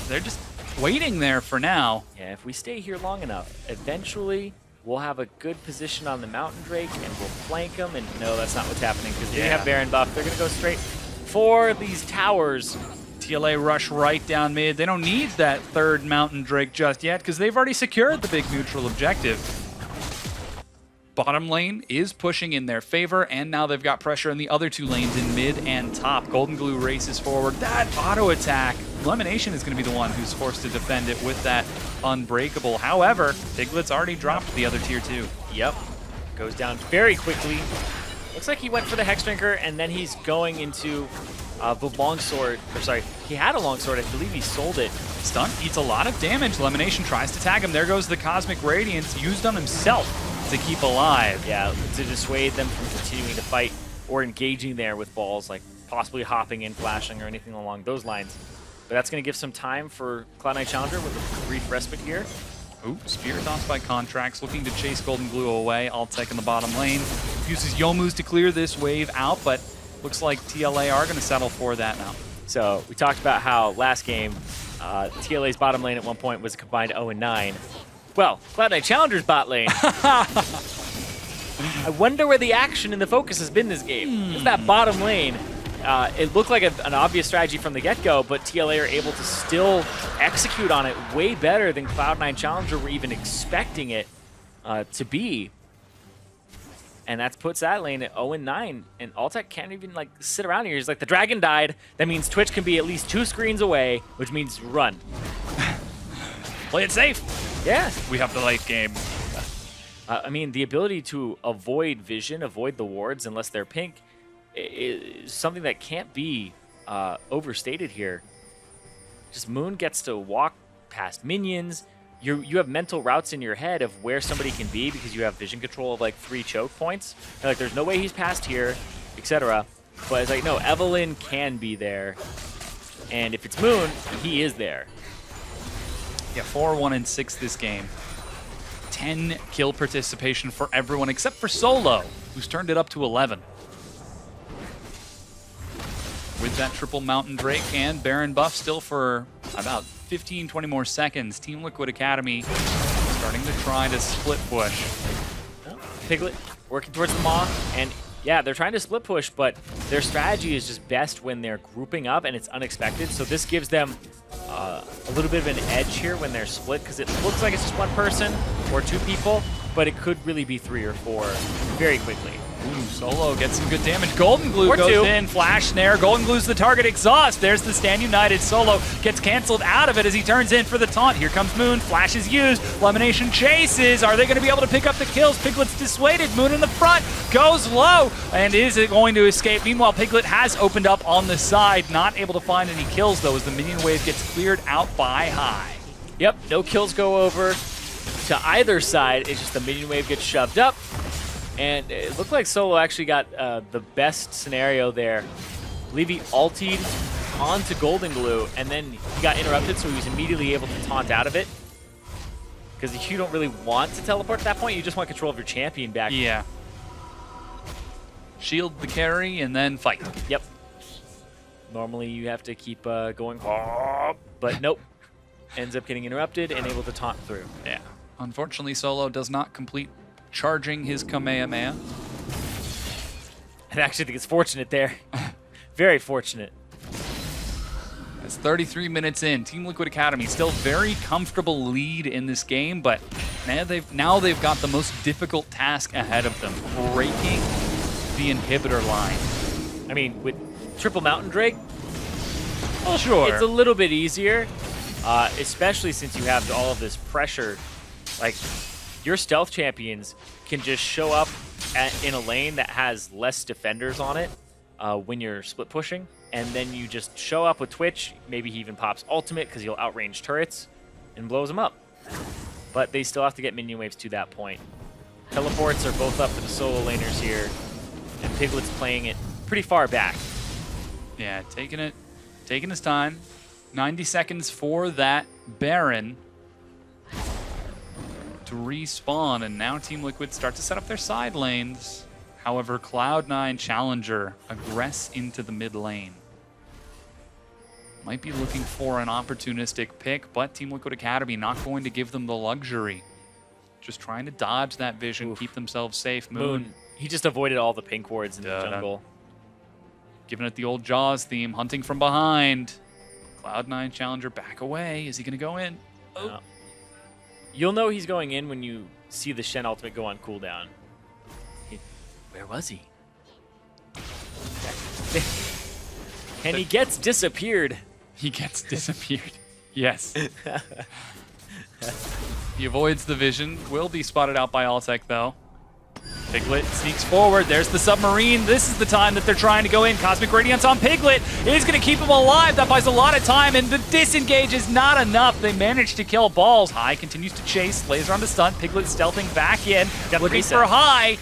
They're just waiting there for now. Yeah, if we stay here long enough, eventually we'll have a good position on the Mountain Drake and we'll flank them. And no, that's not what's happening because they have Baron buff. They're going to go straight for these towers. TLA rush right down mid. They don't need that 3rd Mountain Drake just yet because they've already secured the big neutral objective. Bottom lane is pushing in their favor, and now they've got pressure in the other 2 lanes in mid and top. Golden Glue races forward. That auto attack, Elimination is going to be the one who's forced to defend it with that Unbreakable. However, Piglet's already dropped the other tier 2. Yep. Goes down very quickly. Looks like he went for the Hex Drinker, and then he's going into the longsword. Or sorry, he had a longsword. I believe he sold it. Stun eats a lot of damage. Elimination tries to tag him. There goes the Cosmic Radiance used on himself to keep alive. Yeah, to dissuade them from continuing to fight or engaging there with balls, like possibly hopping in, flashing, or anything along those lines. But that's going to give some time for Cloud9 Challenger with a brief respite here. Ooh, Spear tossed by Contracts, looking to chase Golden Glue away. Alltech in the bottom lane. Uses Youmuu's to clear this wave out, but looks like TLA are going to settle for that now. So we talked about how last game, TLA's bottom lane at one point was a combined 0-9. Well, Cloud9 Challenger's bot lane. I wonder where the action and the focus has been this game. It's that bottom lane. It looked like an obvious strategy from the get-go, but TLA are able to still execute on it way better than Cloud9 Challenger were even expecting it to be. And that puts that lane at 0-9, and Alltech can't even like sit around here. He's like, the dragon died. That means Twitch can be at least 2 screens away, which means run. Play it safe. Yeah. We have the late game. I mean, the ability to avoid vision, avoid the wards unless they're pink, is something that can't be overstated here. Just Moon gets to walk past minions. You have mental routes in your head of where somebody can be because you have vision control of like 3 choke points. You're like, there's no way he's past here, etc. But it's like, no, Evelyn can be there. And if it's Moon, he is there. Yeah, 4-1-6 this game. 10 kill participation for everyone except for Solo, who's turned it up to 11. With that triple Mountain Drake and Baron buff still for about 15-20 more seconds, Team Liquid Academy starting to try to split push. Piglet working towards the Maw, and yeah, they're trying to split push, but their strategy is just best when they're grouping up and it's unexpected. So this gives them a little bit of an edge here when they're split, because it looks like it's just 1 person or 2 people, but it could really be 3 or 4 very quickly. Ooh, Solo gets some good damage. Golden Glue Or goes 2. in, flash snare. Golden Glue's the target. Exhaust. There's the Stand United. Solo gets canceled out of it as he turns in for the taunt. Here comes Moon. Flash is used. Elimination chases. Are they going to be able to pick up the kills? Piglet's dissuaded. Moon in the front goes low and is it going to escape? Meanwhile, Piglet has opened up on the side. Not able to find any kills, though, as the minion wave gets cleared out by High. Yep, no kills go over to either side. It's just the minion wave gets shoved up. And it looked like Solo actually got the best scenario there. I believe he ultied onto Golden Glue, and then he got interrupted, so he was immediately able to taunt out of it. Because you don't really want to teleport at that point, you just want control of your champion back. Yeah. shield the carry, and then fight. Yep. Normally you have to keep going, but nope. Ends up getting interrupted and able to taunt through. Yeah. Unfortunately, Solo does not complete charging his Kamehameha. I actually think it's fortunate there. Very fortunate. It's 33 minutes in. Team Liquid Academy still very comfortable lead in this game, but now they've got the most difficult task ahead of them, breaking the inhibitor line. I mean, with Triple Mountain Drake, Well, sure. it's a little bit easier, especially since you have all of this pressure. Like, your stealth champions can just show up in a lane that has less defenders on it when you're split pushing, and then you just show up with Twitch. Maybe he even pops ultimate because he'll outrange turrets and blows them up. But they still have to get minion waves to that point. Teleports are both up for the solo laners here, and Piglet's playing it pretty far back. Yeah, taking his time. 90 seconds for that Baron to respawn, and now Team Liquid start to set up their side lanes. However, Cloud9 Challenger aggress into the mid lane. Might be looking for an opportunistic pick, but Team Liquid Academy not going to give them the luxury. Just trying to dodge that vision, keep themselves safe. Moon. He just avoided all the pink wards in the jungle. Giving it the old Jaws theme, hunting from behind. Cloud9 Challenger back away. Is he going to go in? Oh. No. You'll know he's going in when you see the Shen ultimate go on cooldown. Where was he? And he gets disappeared. He gets disappeared. Yes. He avoids the vision. Will be spotted out by Altec, though. Piglet sneaks forward. There's the submarine. This is the time that they're trying to go in. Cosmic Radiance on Piglet is going to keep him alive. That buys a lot of time, and the disengage is not enough. They manage to kill Balls. High continues to chase. Laser on the stun. Piglet stealthing back in. Looking for High.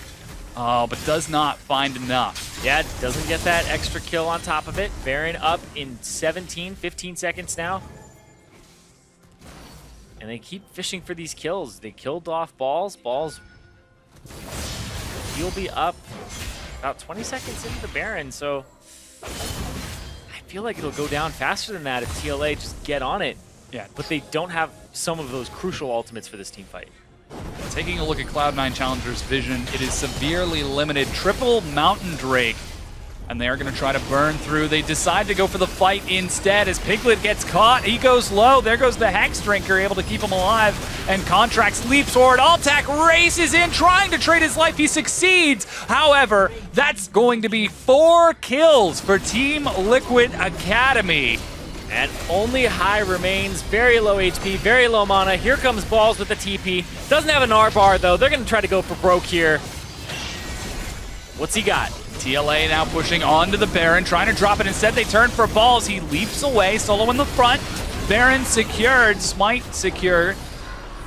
Oh, but does not find enough. Yeah, doesn't get that extra kill on top of it. Baron up in 15 seconds now. And they keep fishing for these kills. They killed off Balls. Balls, he'll be up about 20 seconds into the Baron, so I feel like it'll go down faster than that if TLA just get on it. Yeah, but they don't have some of those crucial ultimates for this team fight. Taking a look at Cloud9 Challenger's vision, it is severely limited. Triple Mountain Drake, and they are going to try to burn through. They decide to go for the fight instead as Piglet gets caught. He goes low. There goes the Hex Drinker, able to keep him alive, and Contracts leaps forward. Altac races in, trying to trade his life. He succeeds. However, that's going to be 4 kills for Team Liquid Academy. And only High remains, very low HP, very low mana. Here comes Balls with the TP. Doesn't have an R-bar, though. They're going to try to go for broke here. What's he got? TLA now pushing onto the Baron, trying to drop it. Instead, they turn for Balls. He leaps away, Solo in the front. Baron secured, Smite secured.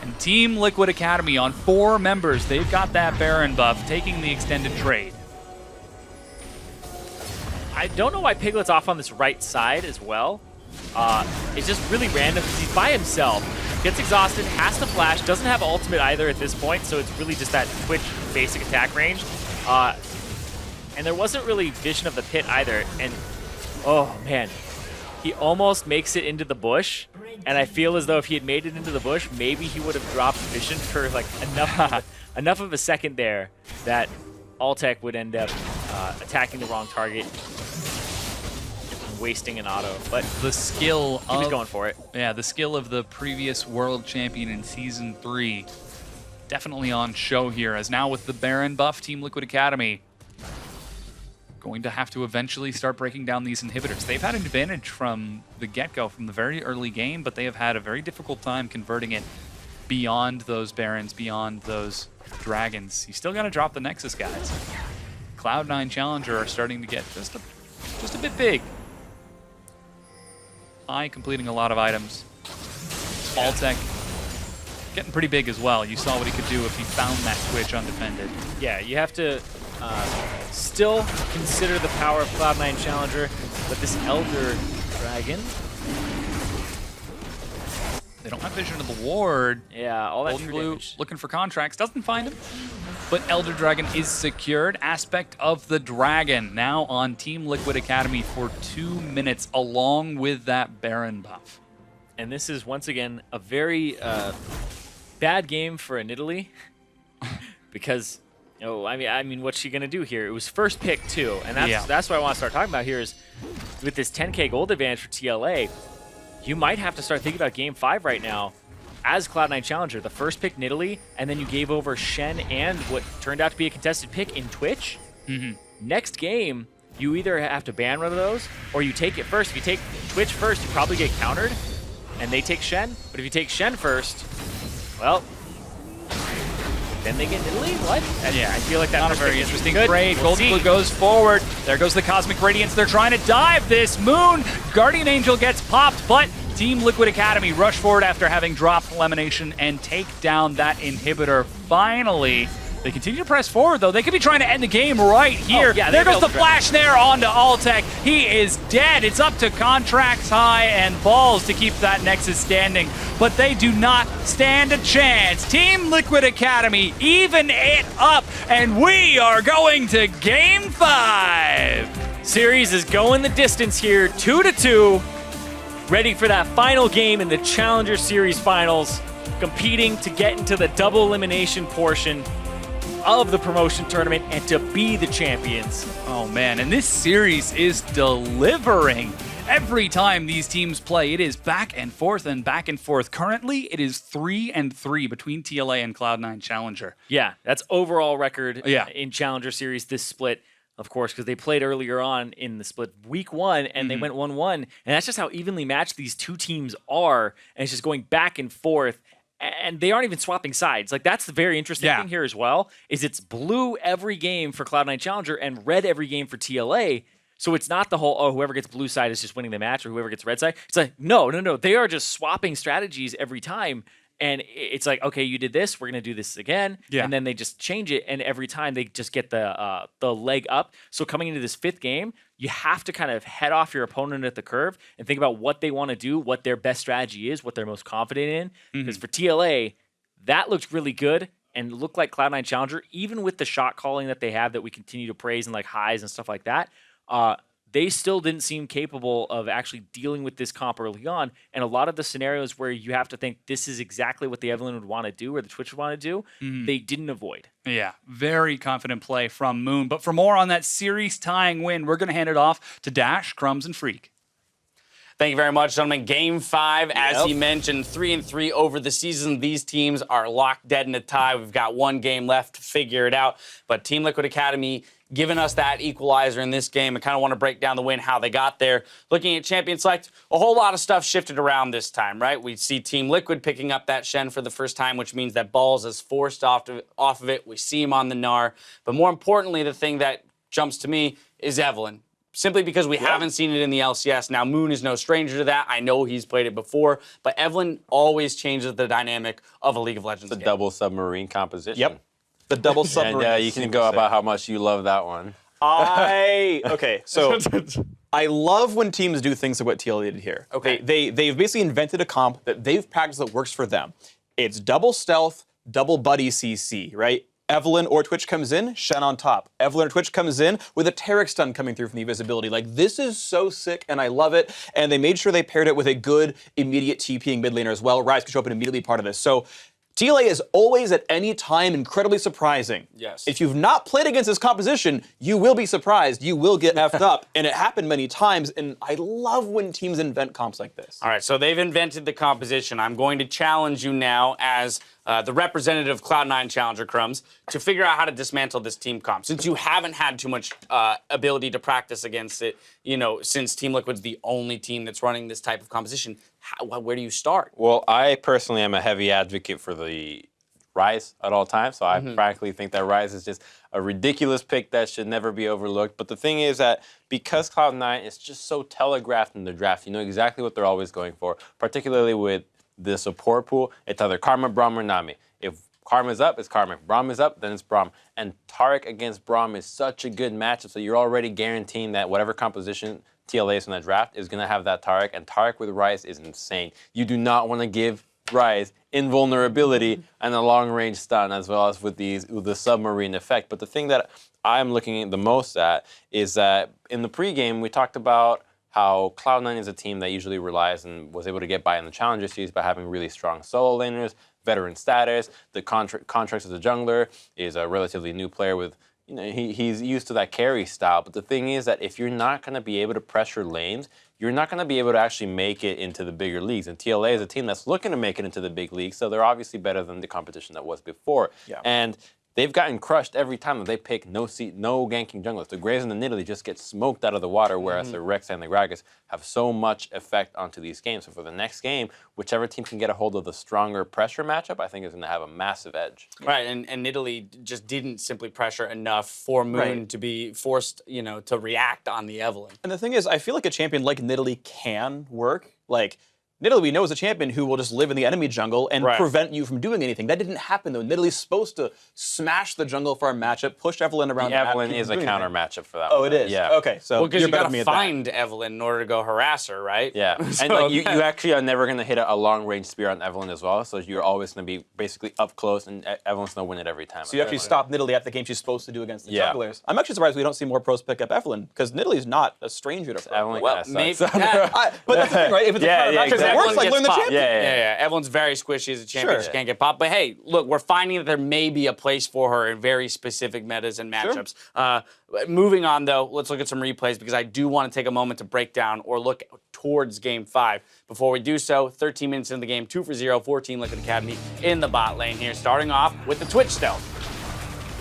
And Team Liquid Academy on 4 members. They've got that Baron buff, taking the extended trade. I don't know why Piglet's off on this right side as well. It's just really random because he's by himself. Gets exhausted, has to flash, doesn't have ultimate either at this point, so it's really just that Twitch basic attack range. And there wasn't really vision of the pit either. And oh man, he almost makes it into the bush. And I feel as though if he had made it into the bush, maybe he would have dropped vision for like enough of a second there that Altec would end up attacking the wrong target, wasting an auto. But the skill he was going for it. Yeah, the skill of the previous world champion in Season 3 definitely on show here, as now with the Baron buff, Team Liquid Academy going to have to eventually start breaking down these inhibitors. They've had an advantage from the get-go, from the very early game, but they have had a very difficult time converting it beyond those Barons, beyond those Dragons. You still got to drop the Nexus, guys. Cloud9 Challenger are starting to get just a bit big. High completing a lot of items. Altec getting pretty big as well. You saw what he could do if he found that Twitch undefended. Yeah, you have to still consider the power of Cloud9 Challenger, but this Elder Dragon... They don't have vision of the ward. Yeah, all that Golden Blue looking for Contracts, doesn't find him. but Elder Dragon is secured. Aspect of the Dragon now on Team Liquid Academy for 2 minutes, along with that Baron buff. And this is, once again, a very bad game for Nidalee because, I mean, what's she going to do here? It was first pick, too, and that's what I want to start talking about here is with this 10K gold advantage for TLA, you might have to start thinking about Game 5 right now as Cloud9 Challenger. The first pick, Nidalee, and then you gave over Shen and what turned out to be a contested pick in Twitch. Next game, you either have to ban one of those, or you take it first. If you take Twitch first, you probably get countered, and they take Shen. But if you take Shen first, well, then they get Nidalee? What? Yeah, I feel like that's not a very interesting good. trade. We'll Golden Blue goes forward. There goes the Cosmic Radiance. They're trying to dive this. Moon, Guardian Angel gets popped, but Team Liquid Academy rush forward after having dropped Elimination and take down that inhibitor. Finally, they continue to press forward, though. They could be trying to end the game right here. Yeah, there goes the flash there onto Altec. He is dead. It's up to Contracts High and Balls to keep that Nexus standing, but they do not stand a chance. Team Liquid Academy even it up, and we are going to Game 5. Series is going the distance here, 2-2. Ready for that final game in the Challenger Series Finals, competing to get into the double elimination portion of the promotion tournament and to be the champions. Oh man, and this series is delivering. Every time these teams play, it is back and forth and back and forth. Currently, it is 3-3 between TLA and Cloud9 Challenger. Yeah, that's overall record Yeah. in Challenger Series, this split, of course, because they played earlier on in the split week 1, and they went 1-1. And that's just how evenly matched these two teams are, and it's just going back and forth. And they aren't even swapping sides. Like, that's the very interesting thing here as well, is it's blue every game for Cloud9 Challenger and red every game for TLA. So it's not the whole, whoever gets blue side is just winning the match, or whoever gets red side. It's like, no. They are just swapping strategies every time. And it's like, okay, you did this, we're going to do this again. Yeah. And then they just change it, and every time they just get the leg up. So coming into this fifth game, you have to kind of head off your opponent at the curve and think about what they want to do, what their best strategy is, what they're most confident in. Because for TLA, that looked really good and looked like Cloud9 Challenger, even with the shot calling that they have that we continue to praise and like highs and stuff like that. They still didn't seem capable of actually dealing with this comp early on. And a lot of the scenarios where you have to think this is exactly what the Evelyn would want to do or the Twitch would want to do, they didn't avoid. Yeah, very confident play from Moon. But for more on that series-tying win, we're going to hand it off to Dash, Crumbs, and Freak. Thank you very much, gentlemen. Game 5, as he mentioned, 3-3 over the season. These teams are locked dead in a tie. We've got one game left to figure it out. But Team Liquid Academy giving us that equalizer in this game. I kind of want to break down the win, how they got there. Looking at Champion Select, a whole lot of stuff shifted around this time, right? We see Team Liquid picking up that Shen for the first time, which means that Balls is forced off of it. We see him on the Gnar. But more importantly, the thing that jumps to me is Evelyn. Simply because we haven't seen it in the LCS. Now, Moon is no stranger to that. I know he's played it before, but Evelyn always changes the dynamic of a League of Legends game. The double submarine composition. Yep. The double submarine. And you can go about how much you love that one. Okay, so I love when teams do things like what TLA did here. Okay. They've basically invented a comp that they've practiced that works for them. It's double stealth, double buddy CC, right? Evelyn or Twitch comes in, Shen on top. Evelyn or Twitch comes in with a Taric stun coming through from the invisibility. Like, this is so sick, and I love it. And they made sure they paired it with a good immediate TPing mid laner as well. Ryze could show up and immediately be part of this. So TLA is always at any time incredibly surprising. Yes. If you've not played against this composition, you will be surprised. You will get effed up. And it happened many times. And I love when teams invent comps like this. All right, so they've invented the composition. I'm going to challenge you now as the representative of Cloud9 Challenger, Crumbs, to figure out how to dismantle this team comp. Since you haven't had too much ability to practice against it, you know, since Team Liquid's the only team that's running this type of composition, where do you start? Well, I personally am a heavy advocate for the Ryze at all times, so I frankly think that Ryze is just a ridiculous pick that should never be overlooked. But the thing is that because Cloud9 is just so telegraphed in the draft, you know exactly what they're always going for, particularly with the support pool. It's either Karma, Braum, or Nami. If Karma's up, it's Karma. If Braum is up, then it's Braum. And Taric against Braum is such a good matchup, so you're already guaranteeing that whatever composition TLA is in the draft is going to have that Taric, and Taric with Ryze is insane. You do not want to give Rise, invulnerability, and a long-range stun, as well as with the submarine effect. But the thing that I'm looking the most at is that in the pregame, we talked about how Cloud9 is a team that usually relies and was able to get by in the Challenger Series by having really strong solo laners, veteran status. The Contracts as a jungler is a relatively new player with, he's used to that carry style. But the thing is that if you're not going to be able to pressure lanes, you're not going to be able to actually make it into the bigger leagues. And TLA is a team that's looking to make it into the big leagues, so they're obviously better than the competition that was before. Yeah. And they've gotten crushed every time that they pick no ganking junglers. The Graves and the Nidalee just get smoked out of the water, whereas the Rex and the Gragas have so much effect onto these games. So for the next game, whichever team can get a hold of the stronger pressure matchup, I think is going to have a massive edge. Right, and Nidalee just didn't simply pressure enough for Moon to be forced, to react on the Evelynn. And the thing is, I feel like a champion like Nidalee can work. Like, Nidalee, we know, is a champion who will just live in the enemy jungle and prevent you from doing anything. That didn't happen, though. Nidalee's supposed to smash the jungle for our matchup, push Evelynn around the map. Evelynn is a counter matchup for that. Oh, it is? Yeah. Okay, so because you're you better got than me to at that. find Evelynn in order to go harass her, right? Yeah, and like you actually are never going to hit a long-range spear on Evelynn as well, so you're always going to be basically up close, and Evelynn's going to win it every time. So you actually stop Nidalee at the game she's supposed to do against the Yeah. junglers. I'm actually surprised we don't see more pros pick up Evelynn, because Nidalee's not a stranger to pro. Evelynn Well, kinda maybe. sucks. But that's the thing, right? If it's a counter matchup that works, like learn the champion. Yeah. Evelyn's very squishy as a champion. Sure. She can't get popped. But hey, look, we're finding that there may be a place for her in very specific metas and matchups. Moving on, though, let's look at some replays because I do want to take a moment to break down or look towards Game 5. Before we do so, 13 minutes into the game, 2-for-0, 14 Liquid Academy in the bot lane here, starting off with the Twitch stealth.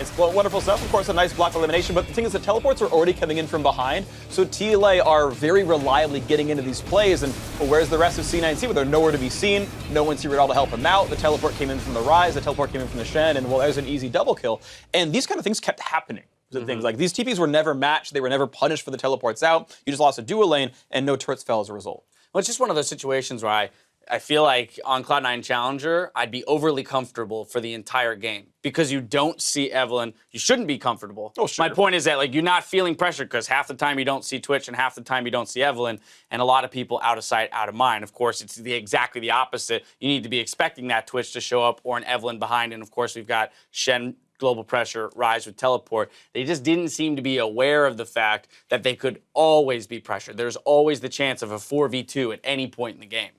It's wonderful stuff. Of course, a nice block elimination, but the thing is the teleports are already coming in from behind, so TLA are very reliably getting into these plays, and where's the rest of C9C? Well, they're nowhere to be seen. No one's here at all to help him out. The teleport came in from the Rise, the teleport came in from the Shen, and well, there's an easy double kill. And these kind of things kept happening. Things like these TPs were never matched, they were never punished for the teleports out. You just lost a dual lane, and no turrets fell as a result. Well, it's just one of those situations where I feel like on Cloud9 Challenger, I'd be overly comfortable for the entire game because you don't see Evelynn. You shouldn't be comfortable. Oh, sure. My point is that you're not feeling pressure because half the time you don't see Twitch and half the time you don't see Evelynn, and a lot of people out of sight, out of mind. Of course, it's exactly the opposite. You need to be expecting that Twitch to show up or an Evelynn behind, and of course we've got Shen, global pressure, Rise with teleport. They just didn't seem to be aware of the fact that they could always be pressured. There's always the chance of a 4v2 at any point in the game.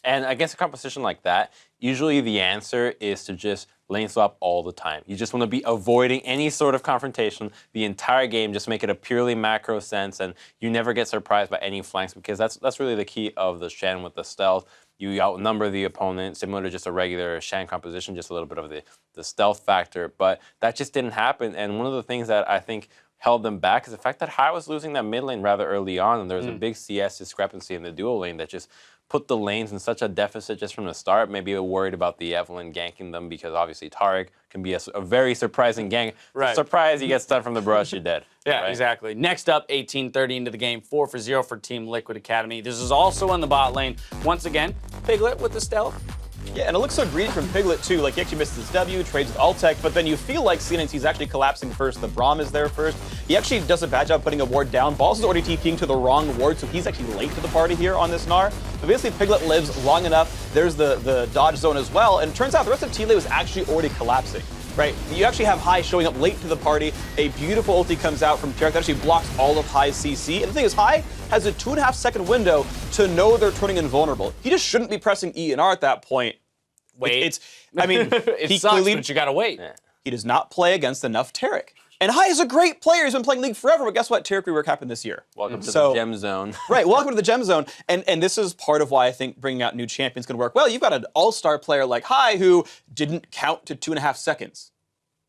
And against a composition like that, usually the answer is to just lane swap all the time. You just want to be avoiding any sort of confrontation the entire game, just make it a purely macro sense, and you never get surprised by any flanks because that's really the key of the Shen with the stealth. You outnumber the opponent, similar to just a regular Shen composition, just a little bit of the stealth factor, but that just didn't happen. And one of the things that I think held them back is the fact that Hai was losing that mid lane rather early on, and there was a big CS discrepancy in the dual lane that just put the lanes in such a deficit just from the start. Maybe worried about the Evelynn ganking them because obviously Taric can be a very surprising gank. Right. Surprise, you get stunned from the brush, you're dead. Yeah, right? exactly. Next up, 18:30 into the game, 4-for-0 for Team Liquid Academy. This is also on the bot lane. Once again, Piglet with the stealth. Yeah, and it looks so greedy from Piglet, too. Like, he actually misses his W, trades with Altec, but then you feel like C9C is actually collapsing first. The Braum is there first. He actually does a bad job putting a ward down. Balls is already TPing to the wrong ward, so he's actually late to the party here on this Gnar. But basically, Piglet lives long enough. There's the dodge zone as well, and it turns out the rest of TLA was actually already collapsing. Right, you actually have Hai showing up late to the party. A beautiful ulti comes out from Taric that actually blocks all of Hai's CC. And the thing is, Hai has a 2.5-second window to know they're turning invulnerable. He just shouldn't be pressing E and R at that point. Wait. He It sucks, clearly, but you gotta wait. he does not play against enough Taric. And Hai is a great player. He's been playing League forever, but guess what? Taric rework happened this year. Welcome to the gem zone. Right, welcome to the gem zone. And this is part of why I think bringing out new champions can work well. You've got an all-star player like Hai who didn't count to 2.5 seconds.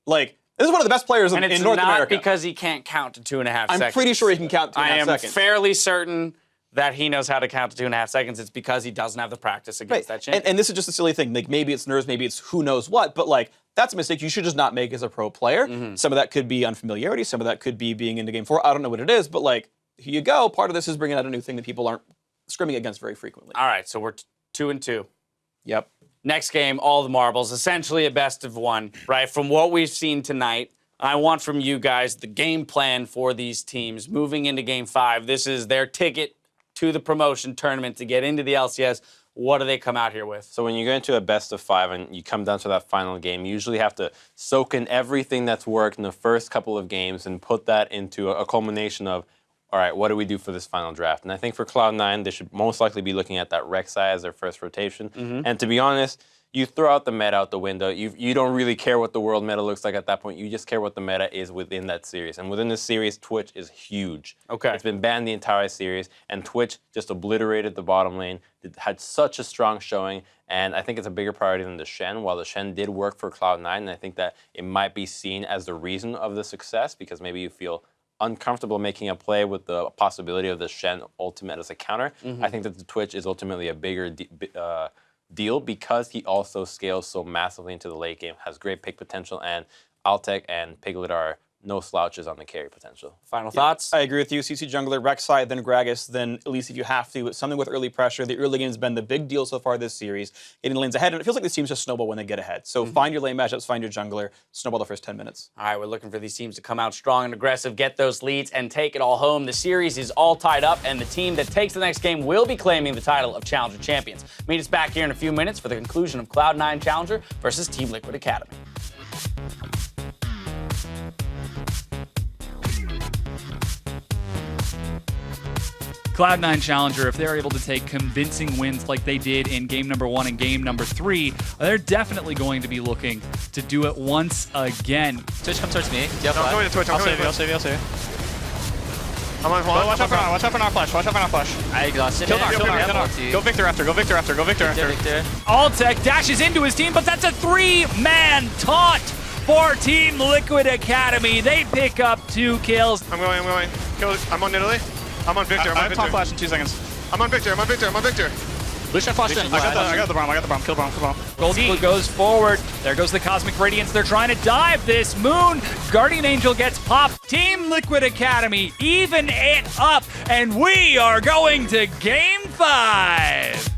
Like, this is one of the best players in North America. And it's not because he can't count to 2.5 seconds. I'm pretty sure he can count to 2.5 seconds. I am fairly certain that he knows how to count to 2.5 seconds. It's because he doesn't have the practice against that champion. And this is just a silly thing. Like, maybe it's nerves, maybe it's who knows what, but like, that's a mistake you should just not make as a pro player. Some of that could be unfamiliarity, some of that could be being into game 4. I don't know what it is, but like, here you go. Part of this is bringing out a new thing that people aren't scrimming against very frequently. All right, so we're 2-2. Yep. Next game, all the marbles, essentially a best of one, right? From what we've seen tonight, I want from you guys the game plan for these teams moving into game 5. This is their ticket to the promotion tournament to get into the LCS. What do they come out here with? So when you go into a best of 5 and you come down to that final game, you usually have to soak in everything that's worked in the first couple of games and put that into a culmination of, all right, what do we do for this final draft? And I think for Cloud9, they should most likely be looking at that Rek'Sai as their first rotation. And to be honest, you throw out the meta out the window. You don't really care what the world meta looks like at that point. You just care what the meta is within that series. And within this series, Twitch is huge. Okay. It's been banned the entire series, and Twitch just obliterated the bottom lane. It had such a strong showing, and I think it's a bigger priority than the Shen. While the Shen did work for Cloud9, and I think that it might be seen as the reason of the success, because maybe you feel uncomfortable making a play with the possibility of the Shen ultimate as a counter. I think that the Twitch is ultimately a bigger deal because he also scales so massively into the late game, has great pick potential, and Altec and Piglet are no slouches on the carry potential. Final thoughts? I agree with you. CC jungler, Rek'Sai, then Gragas, then at least if you have to, something with early pressure. The early game has been the big deal so far this series. Getting the lanes ahead, and it feels like these teams just snowball when they get ahead. So find your lane matchups, find your jungler, snowball the first 10 minutes. All right, we're looking for these teams to come out strong and aggressive, get those leads, and take it all home. The series is all tied up, and the team that takes the next game will be claiming the title of Challenger Champions. Meet us back here in a few minutes for the conclusion of Cloud9 Challenger versus Team Liquid Academy. Cloud9 Challenger, if they're able to take convincing wins like they did in game number 1 and game number 3, they're definitely going to be looking to do it once again. Twitch, come towards me. I'm going to Twitch. I'll save you. I'm on flash. Watch out for our flash. I exhausted Kill it. Narc. Go Victor after. Go Victor after. Victor. Altec dashes into his team, but that's a 3-man taunt for Team Liquid Academy. They pick up 2 kills. I'm going. I'm on Italy. I'm on Victor. I have top flash in 2 seconds. I'm on Victor. Lucian flashed in. I got the bomb. Kill bomb. Golden goes forward. There goes the Cosmic Radiance. They're trying to dive this. Moon. Guardian Angel gets popped. Team Liquid Academy even it up. And we are going to Game 5.